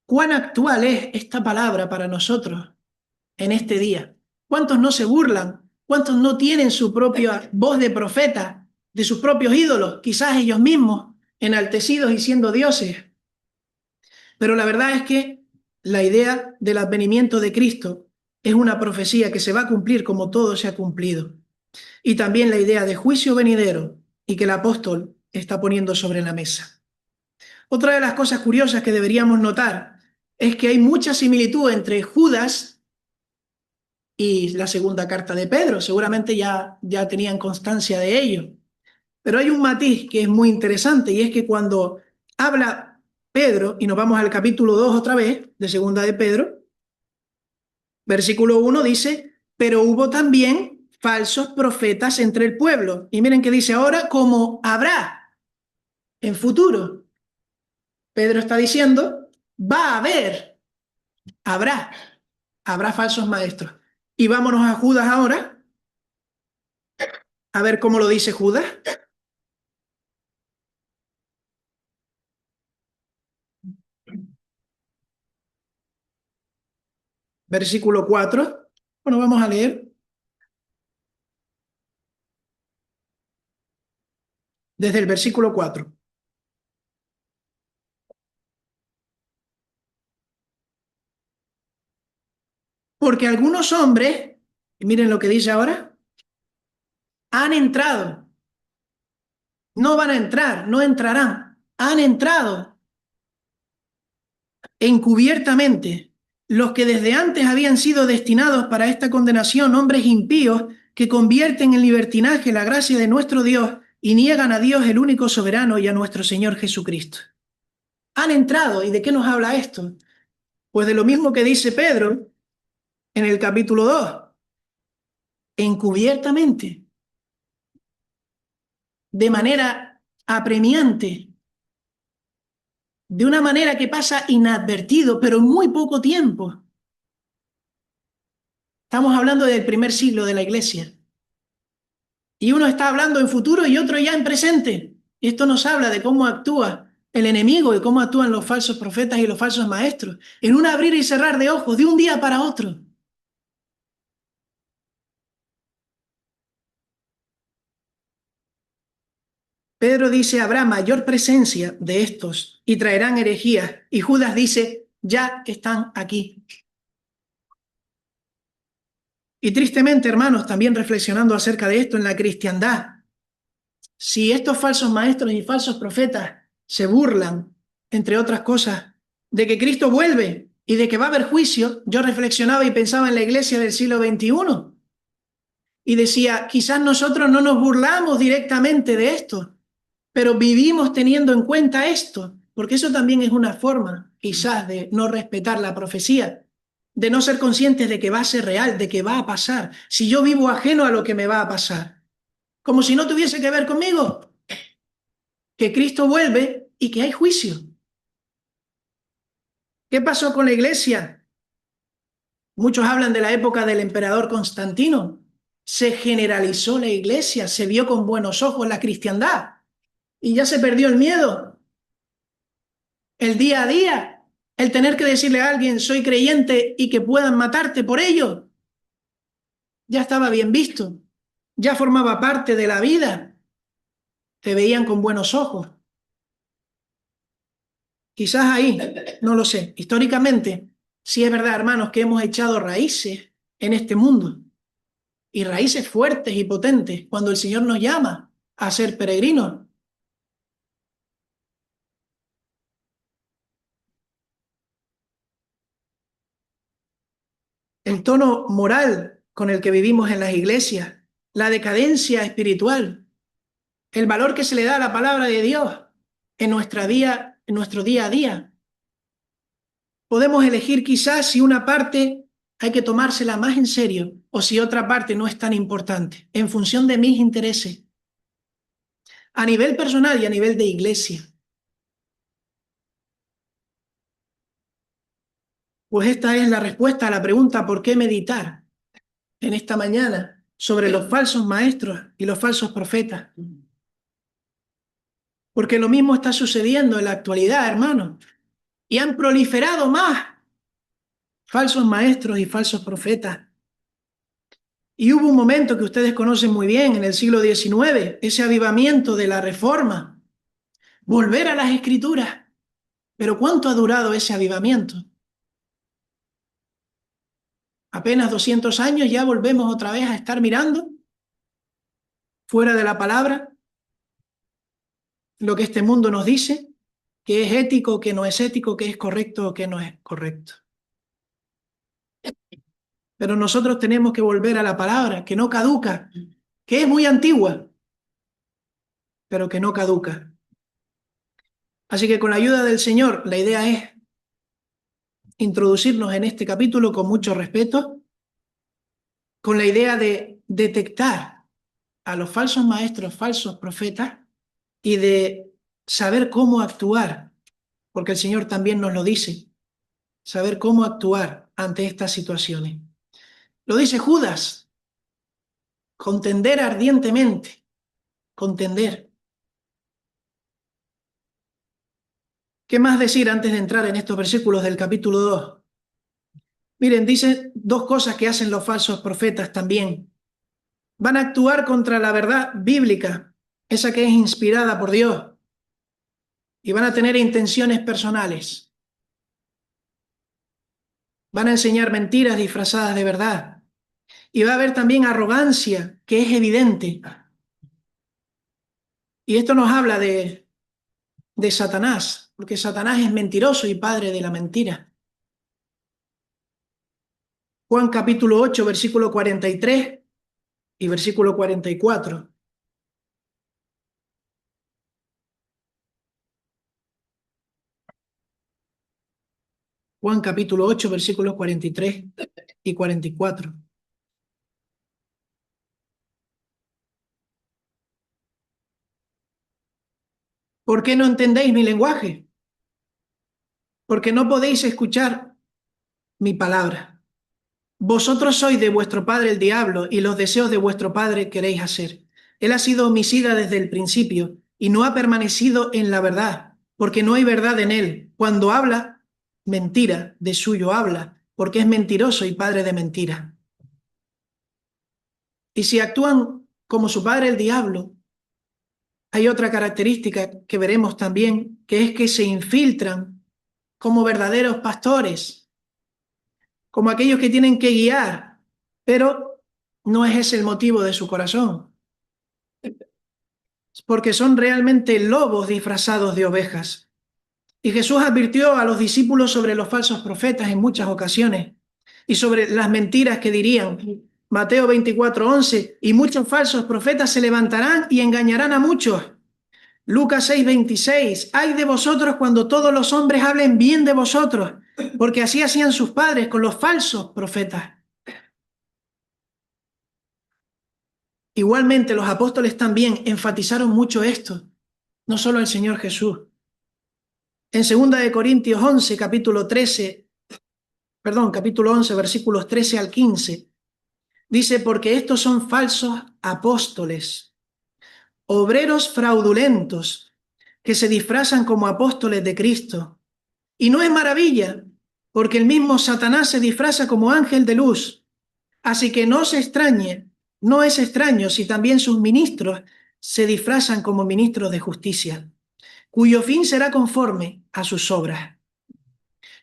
¿Cuán actual es esta palabra para nosotros en este día? ¿Cuántos no se burlan? ¿Cuántos no tienen su propia voz de profeta, de sus propios ídolos, quizás ellos mismos, enaltecidos y siendo dioses? Pero la verdad es que la idea del advenimiento de Cristo es una profecía que se va a cumplir como todo se ha cumplido. Y también la idea de juicio venidero y que el apóstol está poniendo sobre la mesa. Otra de las cosas curiosas que deberíamos notar es que hay mucha similitud entre Judas y la segunda carta de Pedro. Seguramente ya tenían constancia de ello. Pero hay un matiz que es muy interesante, y es que cuando habla Pedro, y nos vamos al capítulo 2 otra vez, de segunda de Pedro, versículo 1 dice, pero hubo también falsos profetas entre el pueblo. Y miren que dice ahora, como habrá en futuro. Pedro está diciendo, va a haber, habrá falsos maestros. Y vámonos a Judas ahora, a ver cómo lo dice Judas. Versículo 4. Bueno, vamos a leer desde el versículo 4. porque algunos hombres, y miren lo que dice ahora, han entrado, no van a entrar, no entrarán, han entrado encubiertamente, los que desde antes habían sido destinados para esta condenación, hombres impíos que convierten en libertinaje la gracia de nuestro Dios y niegan a Dios el único soberano y a nuestro Señor Jesucristo. Han entrado, ¿y de qué nos habla esto? Pues de lo mismo que dice Pedro en el capítulo 2, encubiertamente, de manera apremiante, de una manera que pasa inadvertido, pero en muy poco tiempo. Estamos hablando del primer siglo de la iglesia. Y uno está hablando en futuro y otro ya en presente. Y esto nos habla de cómo actúa el enemigo y cómo actúan los falsos profetas y los falsos maestros, en un abrir y cerrar de ojos, de un día para otro. Pedro dice, habrá mayor presencia de estos y traerán herejías. Y Judas dice, ya están aquí. Y tristemente, hermanos, también reflexionando acerca de esto en la cristiandad, si estos falsos maestros y falsos profetas se burlan, entre otras cosas, de que Cristo vuelve y de que va a haber juicio, yo reflexionaba y pensaba en la iglesia del siglo XXI y decía, quizás nosotros no nos burlamos directamente de esto, pero vivimos teniendo en cuenta esto, porque eso también es una forma, quizás, de no respetar la profecía, de no ser conscientes de que va a ser real, de que va a pasar. Si yo vivo ajeno a lo que me va a pasar, como si no tuviese que ver conmigo, que Cristo vuelve y que hay juicio. ¿Qué pasó con la iglesia? Muchos hablan de la época del emperador Constantino. Se generalizó la iglesia, se vio con buenos ojos la cristiandad y ya se perdió el miedo. El día a día, el tener que decirle a alguien soy creyente y que puedan matarte por ello, ya estaba bien visto, ya formaba parte de la vida, te veían con buenos ojos. Quizás ahí, no lo sé, históricamente, sí es verdad, hermanos, que hemos echado raíces en este mundo y raíces fuertes y potentes cuando el Señor nos llama a ser peregrinos. El tono moral con el que vivimos en las iglesias, la decadencia espiritual, el valor que se le da a la palabra de Dios en nuestro día a día. Podemos elegir quizás si una parte hay que tomársela más en serio o si otra parte no es tan importante, en función de mis intereses, a nivel personal y a nivel de iglesia. Pues esta es la respuesta a la pregunta ¿por qué meditar en esta mañana sobre los falsos maestros y los falsos profetas? Porque lo mismo está sucediendo en la actualidad, hermano. Y han proliferado más falsos maestros y falsos profetas. Y hubo un momento que ustedes conocen muy bien, en el siglo XIX, ese avivamiento de la Reforma, volver a las Escrituras. Pero ¿cuánto ha durado ese avivamiento? Apenas 200 años, ya volvemos otra vez a estar mirando fuera de la palabra lo que este mundo nos dice, que es ético, que no es ético, que es correcto, que no es correcto. Pero nosotros tenemos que volver a la palabra, que no caduca, que es muy antigua, pero que no caduca. Así que con la ayuda del Señor, la idea es introducirnos en este capítulo con mucho respeto, con la idea de detectar a los falsos maestros, falsos profetas, y de saber cómo actuar, porque el Señor también nos lo dice, saber cómo actuar ante estas situaciones. Lo dice Judas, contender ardientemente, contender. ¿Qué más decir antes de entrar en estos versículos del capítulo 2? Miren, dice dos cosas que hacen los falsos profetas también. Van a actuar contra la verdad bíblica, esa que es inspirada por Dios, y van a tener intenciones personales. Van a enseñar mentiras disfrazadas de verdad. Y va a haber también arrogancia, que es evidente. Y esto nos habla de Satanás, porque Satanás es mentiroso y padre de la mentira. Juan capítulo 8, versículo 43 y versículo 44. Juan capítulo 8, versículos 43 y 44. ¿Por qué no entendéis mi lenguaje? Porque no podéis escuchar mi palabra. Vosotros sois de vuestro padre el diablo, y los deseos de vuestro padre queréis hacer. Él ha sido homicida desde el principio, y no ha permanecido en la verdad, porque no hay verdad en él. Cuando habla, mentira de suyo habla, porque es mentiroso y padre de mentira. Y si actúan como su padre el diablo, hay otra característica que veremos también, que es que se infiltran como verdaderos pastores, como aquellos que tienen que guiar, pero no es ese el motivo de su corazón, porque son realmente lobos disfrazados de ovejas. Y Jesús advirtió a los discípulos sobre los falsos profetas en muchas ocasiones y sobre las mentiras que dirían. Mateo 24:11, y muchos falsos profetas se levantarán y engañarán a muchos. Lucas 6:26, ay de vosotros cuando todos los hombres hablen bien de vosotros, porque así hacían sus padres con los falsos profetas. Igualmente, los apóstoles también enfatizaron mucho esto, no solo el Señor Jesús. En 2 Corintios 11, capítulo 11, versículos 13 al 15, dice, porque estos son falsos apóstoles, obreros fraudulentos, que se disfrazan como apóstoles de Cristo. Y no es maravilla, porque el mismo Satanás se disfraza como ángel de luz. Así que no se extrañe, no es extraño si también sus ministros se disfrazan como ministros de justicia, cuyo fin será conforme a sus obras.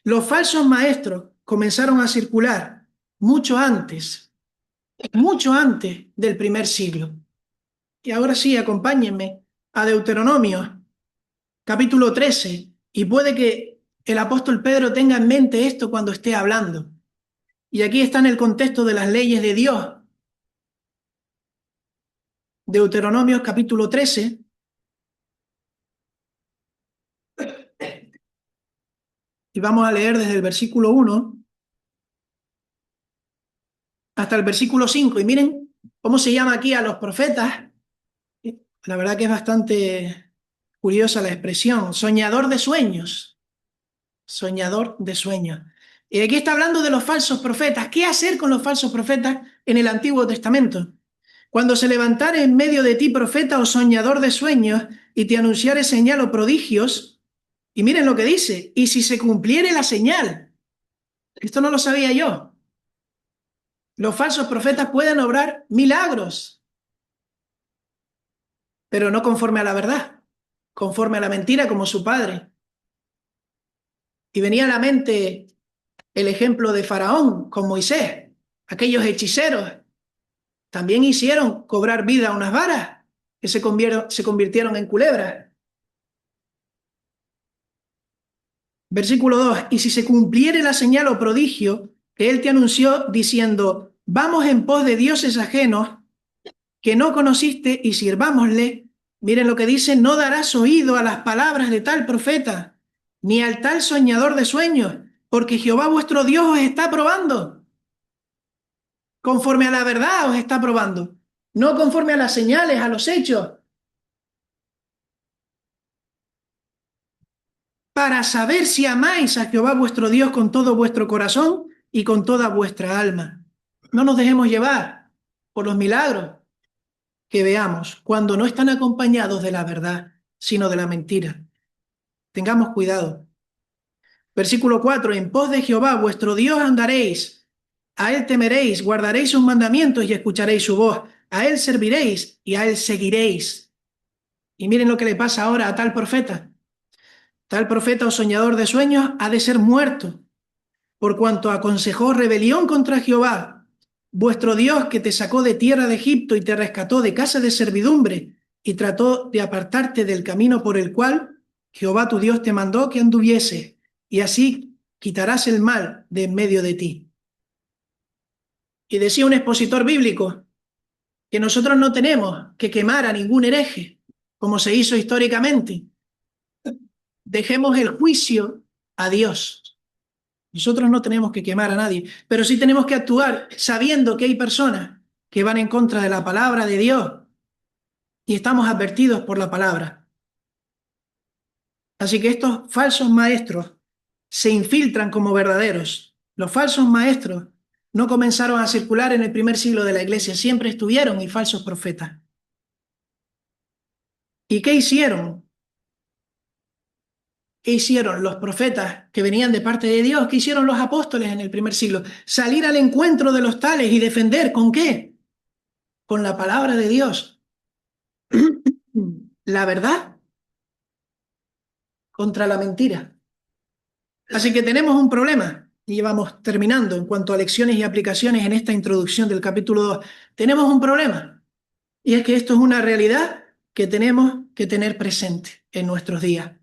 Los falsos maestros comenzaron a circular mucho antes del primer siglo. Y ahora sí, acompáñenme a Deuteronomio, capítulo 13, y puede que el apóstol Pedro tenga en mente esto cuando esté hablando. Y aquí está en el contexto de las leyes de Dios. Deuteronomio capítulo 13, y vamos a leer desde el versículo 1 hasta el versículo 5. Y miren cómo se llama aquí a los profetas. La verdad que es bastante curiosa la expresión. Soñador de sueños. Soñador de sueños. Y aquí está hablando de los falsos profetas. ¿Qué hacer con los falsos profetas en el Antiguo Testamento? Cuando se levantare en medio de ti profeta o soñador de sueños y te anunciare señal o prodigios, y miren lo que dice, y si se cumpliere la señal, esto no lo sabía yo, los falsos profetas pueden obrar milagros, pero no conforme a la verdad, conforme a la mentira como su padre. Y venía a la mente el ejemplo de Faraón con Moisés. Aquellos hechiceros también hicieron cobrar vida a unas varas que se convirtieron en culebras. Versículo 2, y si se cumpliere la señal o prodigio que él te anunció diciendo, vamos en pos de dioses ajenos que no conociste y sirvámosle, miren lo que dice, no darás oído a las palabras de tal profeta, ni al tal soñador de sueños, porque Jehová vuestro Dios os está probando. Conforme a la verdad os está probando, no conforme a las señales, a los hechos, para saber si amáis a Jehová vuestro Dios con todo vuestro corazón y con toda vuestra alma. No nos dejemos llevar por los milagros que veamos cuando no están acompañados de la verdad, sino de la mentira. Tengamos cuidado. Versículo 4, en pos de Jehová vuestro Dios andaréis, a él temeréis, guardaréis sus mandamientos y escucharéis su voz, a él serviréis y a él seguiréis. Y miren lo que le pasa ahora a tal profeta. Tal profeta o soñador de sueños ha de ser muerto, por cuanto aconsejó rebelión contra Jehová, vuestro Dios, que te sacó de tierra de Egipto y te rescató de casa de servidumbre, y trató de apartarte del camino por el cual Jehová tu Dios te mandó que anduvieses, y así quitarás el mal de en medio de ti. Y decía un expositor bíblico que nosotros no tenemos que quemar a ningún hereje, como se hizo históricamente. Dejemos el juicio a Dios. Nosotros no tenemos que quemar a nadie, pero sí tenemos que actuar sabiendo que hay personas que van en contra de la palabra de Dios y estamos advertidos por la palabra. Así que estos falsos maestros se infiltran como verdaderos. Los falsos maestros no comenzaron a circular en el primer siglo de la iglesia, siempre estuvieron y falsos profetas. ¿Y qué hicieron? ¿Qué hicieron los profetas que venían de parte de Dios? ¿Qué hicieron los apóstoles en el primer siglo? Salir al encuentro de los tales y defender. ¿Con qué? Con la palabra de Dios. La verdad contra la mentira. Así que tenemos un problema, y vamos terminando en cuanto a lecciones y aplicaciones en esta introducción del capítulo 2. Tenemos un problema, y es que esto es una realidad que tenemos que tener presente en nuestros días.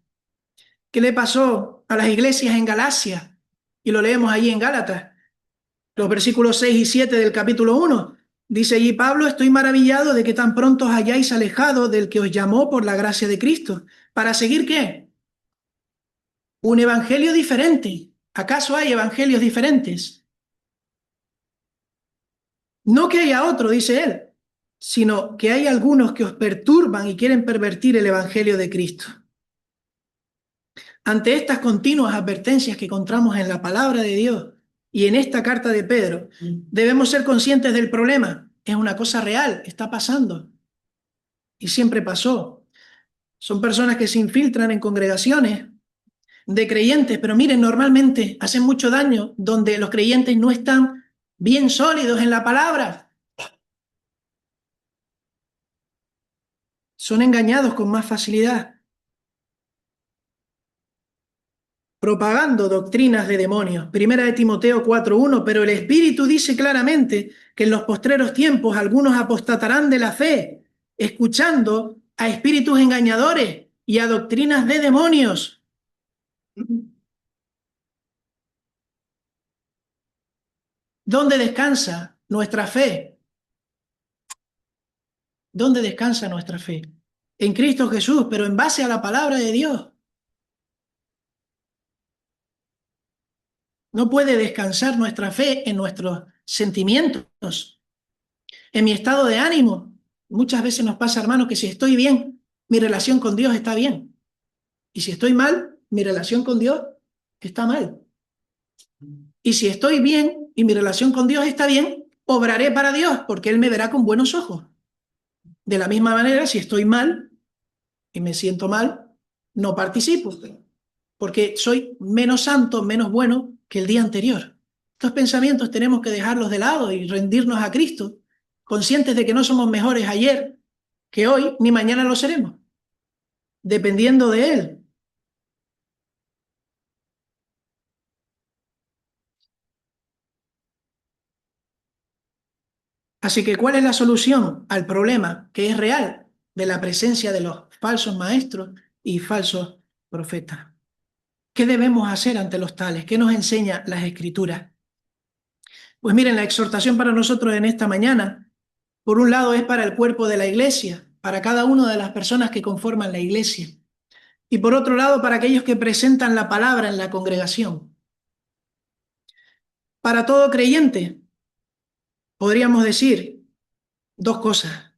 ¿Qué le pasó a las iglesias en Galacia? Y lo leemos allí en Gálatas, los versículos 6 y 7 del capítulo 1. Dice allí Pablo: estoy maravillado de que tan pronto os hayáis alejado del que os llamó por la gracia de Cristo. ¿Para seguir qué? Un evangelio diferente. ¿Acaso hay evangelios diferentes? No que haya otro, dice él, sino que hay algunos que os perturban y quieren pervertir el evangelio de Cristo. Ante estas continuas advertencias que encontramos en la palabra de Dios y en esta carta de Pedro, debemos ser conscientes del problema. Es una cosa real, está pasando. Y siempre pasó. Son personas que se infiltran en congregaciones de creyentes, pero miren, normalmente hacen mucho daño donde los creyentes no están bien sólidos en la palabra. Son engañados con más facilidad, propagando doctrinas de demonios. Primera de Timoteo 4:1, pero el Espíritu dice claramente que en los postreros tiempos algunos apostatarán de la fe, escuchando a espíritus engañadores y a doctrinas de demonios. ¿Dónde descansa nuestra fe? ¿Dónde descansa nuestra fe? En Cristo Jesús, pero en base a la palabra de Dios. No puede descansar nuestra fe en nuestros sentimientos, en mi estado de ánimo. Muchas veces nos pasa, hermanos, que si estoy bien, mi relación con Dios está bien. Y si estoy mal, mi relación con Dios está mal. Y si estoy bien y mi relación con Dios está bien, obraré para Dios, porque Él me verá con buenos ojos. De la misma manera, si estoy mal y me siento mal, no participo, porque soy menos santo, menos bueno que el día anterior. Estos pensamientos tenemos que dejarlos de lado y rendirnos a Cristo, conscientes de que no somos mejores ayer que hoy, ni mañana lo seremos, dependiendo de Él. Así que, ¿cuál es la solución al problema que es real de la presencia de los falsos maestros y falsos profetas? ¿Qué debemos hacer ante los tales? ¿Qué nos enseña las Escrituras? Pues miren, la exhortación para nosotros en esta mañana, por un lado, es para el cuerpo de la iglesia, para cada una de las personas que conforman la iglesia, y por otro lado, para aquellos que presentan la palabra en la congregación. Para todo creyente, podríamos decir dos cosas.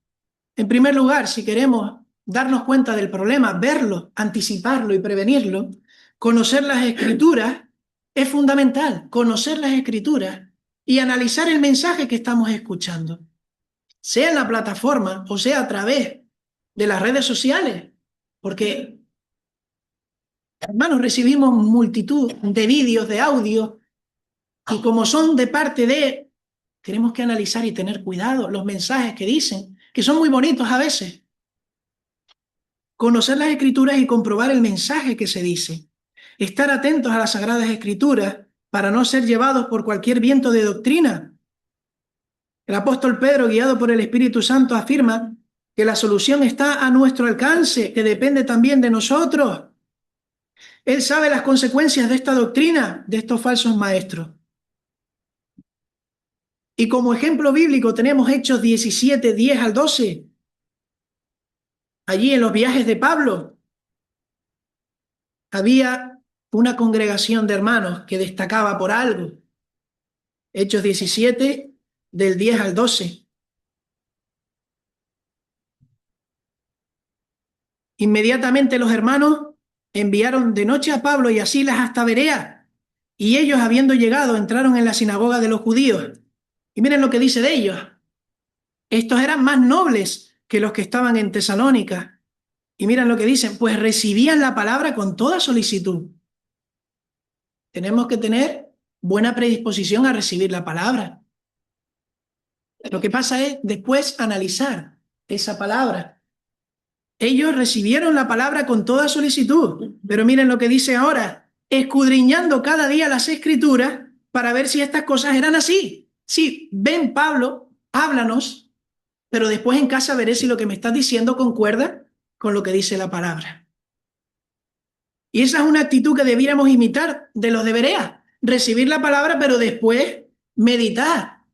En primer lugar, si queremos darnos cuenta del problema, verlo, anticiparlo y prevenirlo, conocer las Escrituras es fundamental, conocer las Escrituras y analizar el mensaje que estamos escuchando, sea en la plataforma o sea a través de las redes sociales, porque, hermanos, recibimos multitud de vídeos, de audios, y como son de parte de, tenemos que analizar y tener cuidado los mensajes que dicen, que son muy bonitos a veces. Conocer las Escrituras y comprobar el mensaje que se dice. Estar atentos a las Sagradas Escrituras para no ser llevados por cualquier viento de doctrina. El apóstol Pedro, guiado por el Espíritu Santo, afirma que la solución está a nuestro alcance, que depende también de nosotros. Él sabe las consecuencias de esta doctrina, de estos falsos maestros. Y como ejemplo bíblico tenemos Hechos 17, 10 al 12. Allí en los viajes de Pablo había una congregación de hermanos que destacaba por algo. Hechos 17, del 10 al 12. Inmediatamente los hermanos enviaron de noche a Pablo y a Silas hasta Berea, y ellos, habiendo llegado, entraron en la sinagoga de los judíos. Y miren lo que dice de ellos. Estos eran más nobles que los que estaban en Tesalónica. Y miren lo que dicen, pues recibían la palabra con toda solicitud. Tenemos que tener buena predisposición a recibir la palabra. Lo que pasa es después analizar esa palabra. Ellos recibieron la palabra con toda solicitud, pero miren lo que dice ahora, escudriñando cada día las escrituras para ver si estas cosas eran así. Sí, ven Pablo, háblanos, pero después en casa veré si lo que me estás diciendo concuerda con lo que dice la palabra. Y esa es una actitud que debiéramos imitar de los de Berea, recibir la palabra, pero después meditar.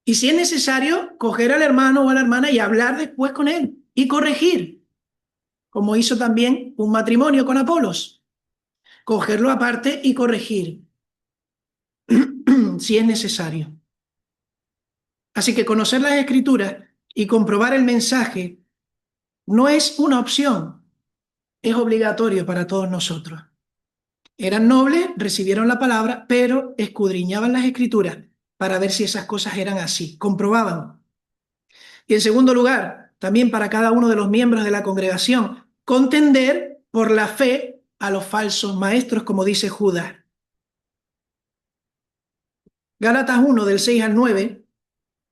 Y si es necesario, coger al hermano o a la hermana y hablar después con él y corregir, como hizo también un matrimonio con Apolos. Cogerlo aparte y corregir, si es necesario. Así que conocer las Escrituras y comprobar el mensaje no es una opción, es obligatorio para todos nosotros. Eran nobles, recibieron la palabra, pero escudriñaban las Escrituras para ver si esas cosas eran así, comprobaban. Y en segundo lugar, también para cada uno de los miembros de la congregación, contender por la fe a los falsos maestros, como dice Judas. Gálatas 1, del 6 al 9.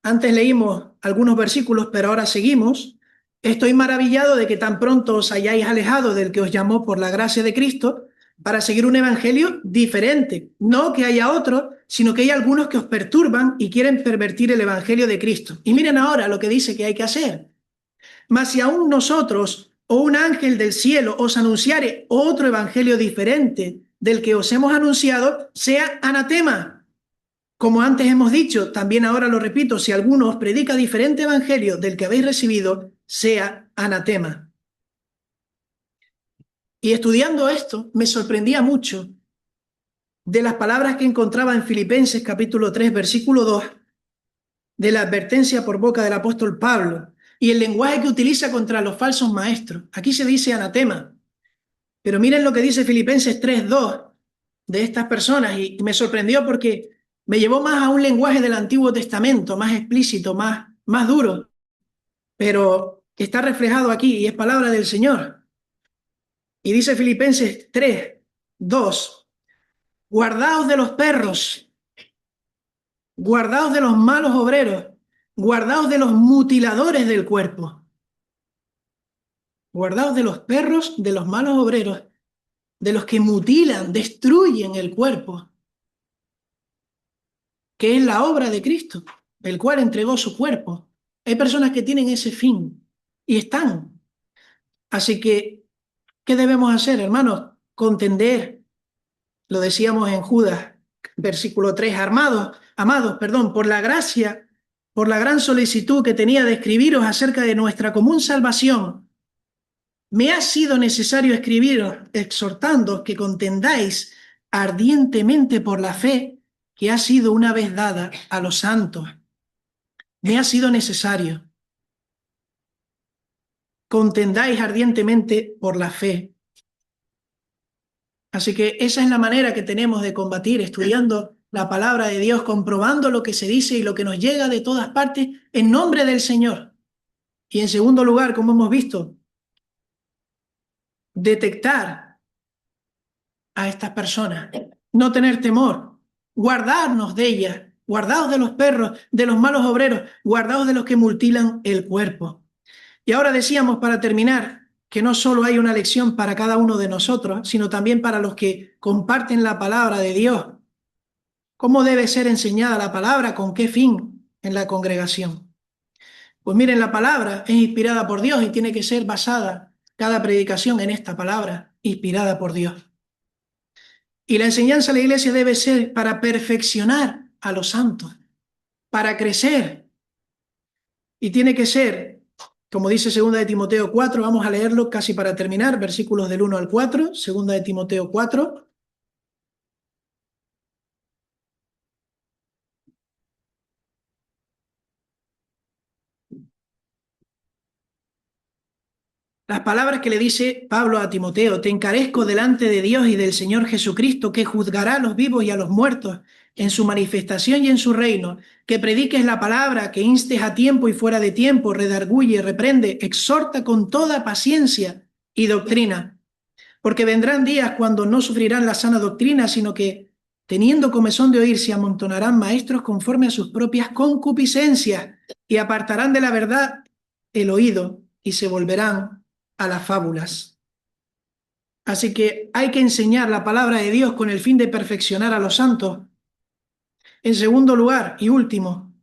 Antes leímos algunos versículos, pero ahora seguimos. Estoy maravillado de que tan pronto os hayáis alejado del que os llamó por la gracia de Cristo para seguir un evangelio diferente. No que haya otro, sino que hay algunos que os perturban y quieren pervertir el evangelio de Cristo. Y miren ahora lo que dice que hay que hacer. Mas si aún nosotros o un ángel del cielo os anunciare otro evangelio diferente del que os hemos anunciado, sea anatema. Como antes hemos dicho, también ahora lo repito, si alguno os predica diferente evangelio del que habéis recibido, sea anatema. Y estudiando esto, me sorprendía mucho de las palabras que encontraba en Filipenses capítulo 3, versículo 2, de la advertencia por boca del apóstol Pablo, y el lenguaje que utiliza contra los falsos maestros. Aquí se dice anatema, pero miren lo que dice Filipenses 3, 2 de estas personas, y me sorprendió porque me llevó más a un lenguaje del Antiguo Testamento, más explícito, más duro, pero está reflejado aquí y es palabra del Señor. Y dice Filipenses 3, 2, guardaos de los perros, guardaos de los malos obreros, guardaos de los mutiladores del cuerpo, guardaos de los perros, de los malos obreros, de los que mutilan, destruyen el cuerpo, que es la obra de Cristo, el cual entregó su cuerpo. Hay personas que tienen ese fin y están. Así que, ¿qué debemos hacer, hermanos? Contender, lo decíamos en Judas, versículo 3, amados, por la gracia, por la gran solicitud que tenía de escribiros acerca de nuestra común salvación, me ha sido necesario escribiros exhortándoos que contendáis ardientemente por la fe que ha sido una vez dada a los santos. Me ha sido necesario. Contendáis ardientemente por la fe. Así que esa es la manera que tenemos de combatir, estudiando la palabra de Dios, comprobando lo que se dice y lo que nos llega de todas partes en nombre del Señor. Y en segundo lugar, como hemos visto, detectar a estas personas, no tener temor, guardarnos de ellas, guardaos de los perros, de los malos obreros, guardaos de los que mutilan el cuerpo. Y ahora decíamos, para terminar, que no solo hay una lección para cada uno de nosotros, sino también para los que comparten la palabra de Dios. ¿Cómo debe ser enseñada la palabra? ¿Con qué fin en la congregación? Pues miren, la palabra es inspirada por Dios y tiene que ser basada cada predicación en esta palabra, inspirada por Dios. Y la enseñanza de la iglesia debe ser para perfeccionar a los santos, para crecer. Y tiene que ser, como dice 2 de Timoteo 4, vamos a leerlo casi para terminar, versículos del 1 al 4, 2 de Timoteo 4. Las palabras que le dice Pablo a Timoteo: te encarezco delante de Dios y del Señor Jesucristo, que juzgará a los vivos y a los muertos en su manifestación y en su reino, que prediques la palabra, que instes a tiempo y fuera de tiempo, redarguye, reprende, exhorta con toda paciencia y doctrina. Porque vendrán días cuando no sufrirán la sana doctrina, sino que, teniendo comezón de oír, se amontonarán maestros conforme a sus propias concupiscencias y apartarán de la verdad el oído y se volverán a las fábulas. Así que hay que enseñar la palabra de Dios con el fin de perfeccionar a los santos. En segundo lugar y último,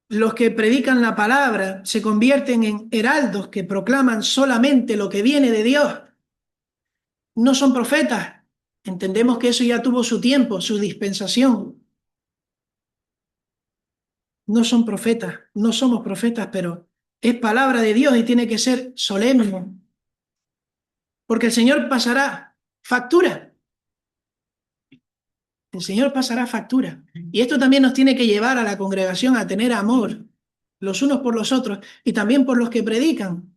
los que predican la palabra se convierten en heraldos que proclaman solamente lo que viene de Dios. No son profetas. Entendemos que eso ya tuvo su tiempo, su dispensación. No son profetas, no somos profetas, pero es palabra de Dios y tiene que ser solemne. Porque el Señor pasará factura. El Señor pasará factura. Y esto también nos tiene que llevar a la congregación a tener amor los unos por los otros y también por los que predican.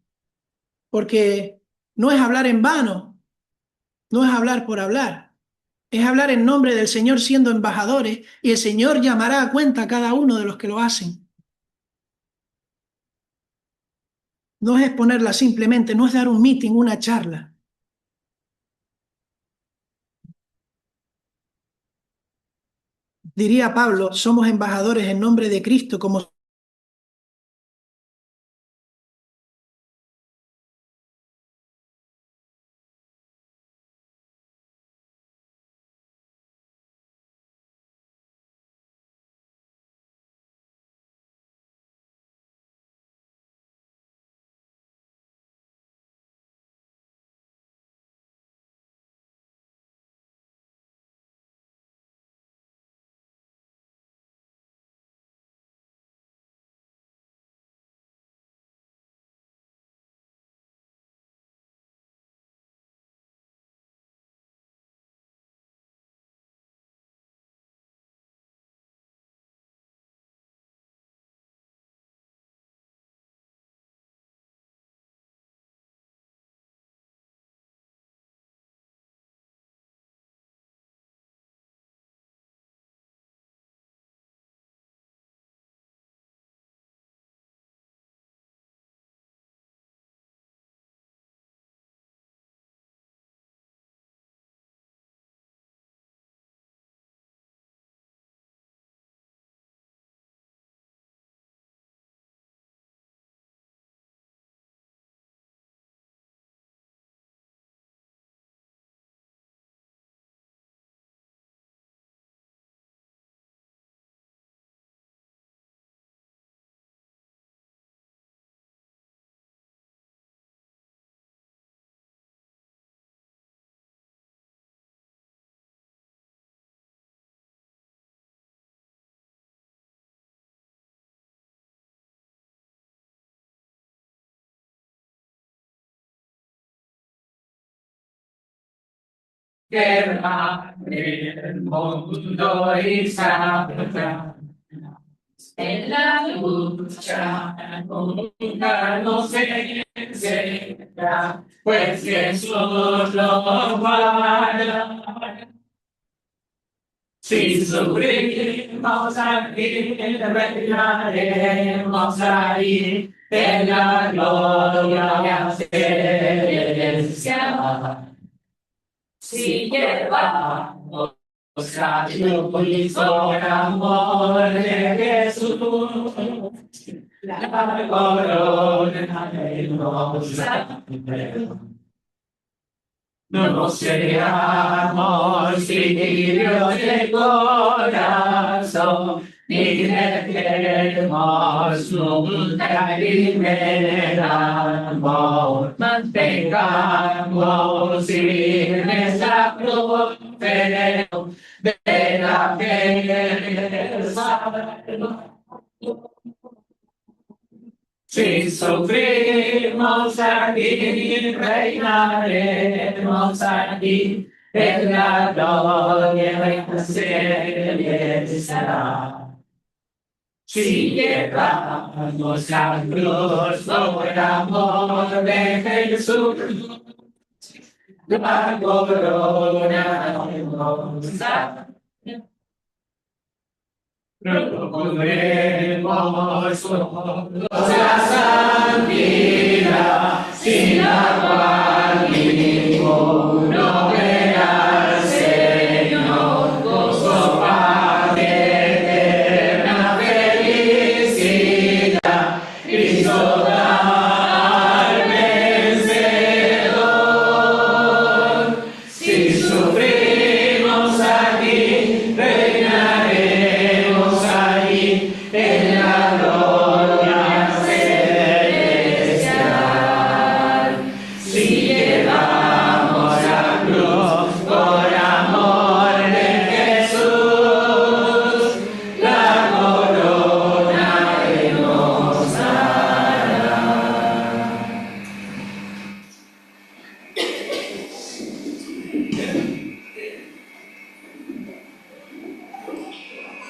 Porque no es hablar en vano, no es hablar por hablar. Es hablar en nombre del Señor siendo embajadores y el Señor llamará a cuenta a cada uno de los que lo hacen. No es exponerla simplemente, no es dar un meeting, una charla. Diría Pablo, somos embajadores en nombre de Cristo como guerra el mundo y sabrá. En la lucha nunca nos vencerá, pues Jesús lo guarda. Si sufrimos aquí, reinaremos ahí, en la gloria celestial. Si llevamos a Dios por amor de Jesús, la corona de los ángeles. no seamos tibios de corazón, ni dejemos nunca primer amor. Mantengamos firmes la profesión de la fe salva. Si sufrimos aquí, reinaremos aquí, en la gloria se será. Si llevamos la cruz por amor de Jesús, la corona nos da. Procuremos la santidad sin la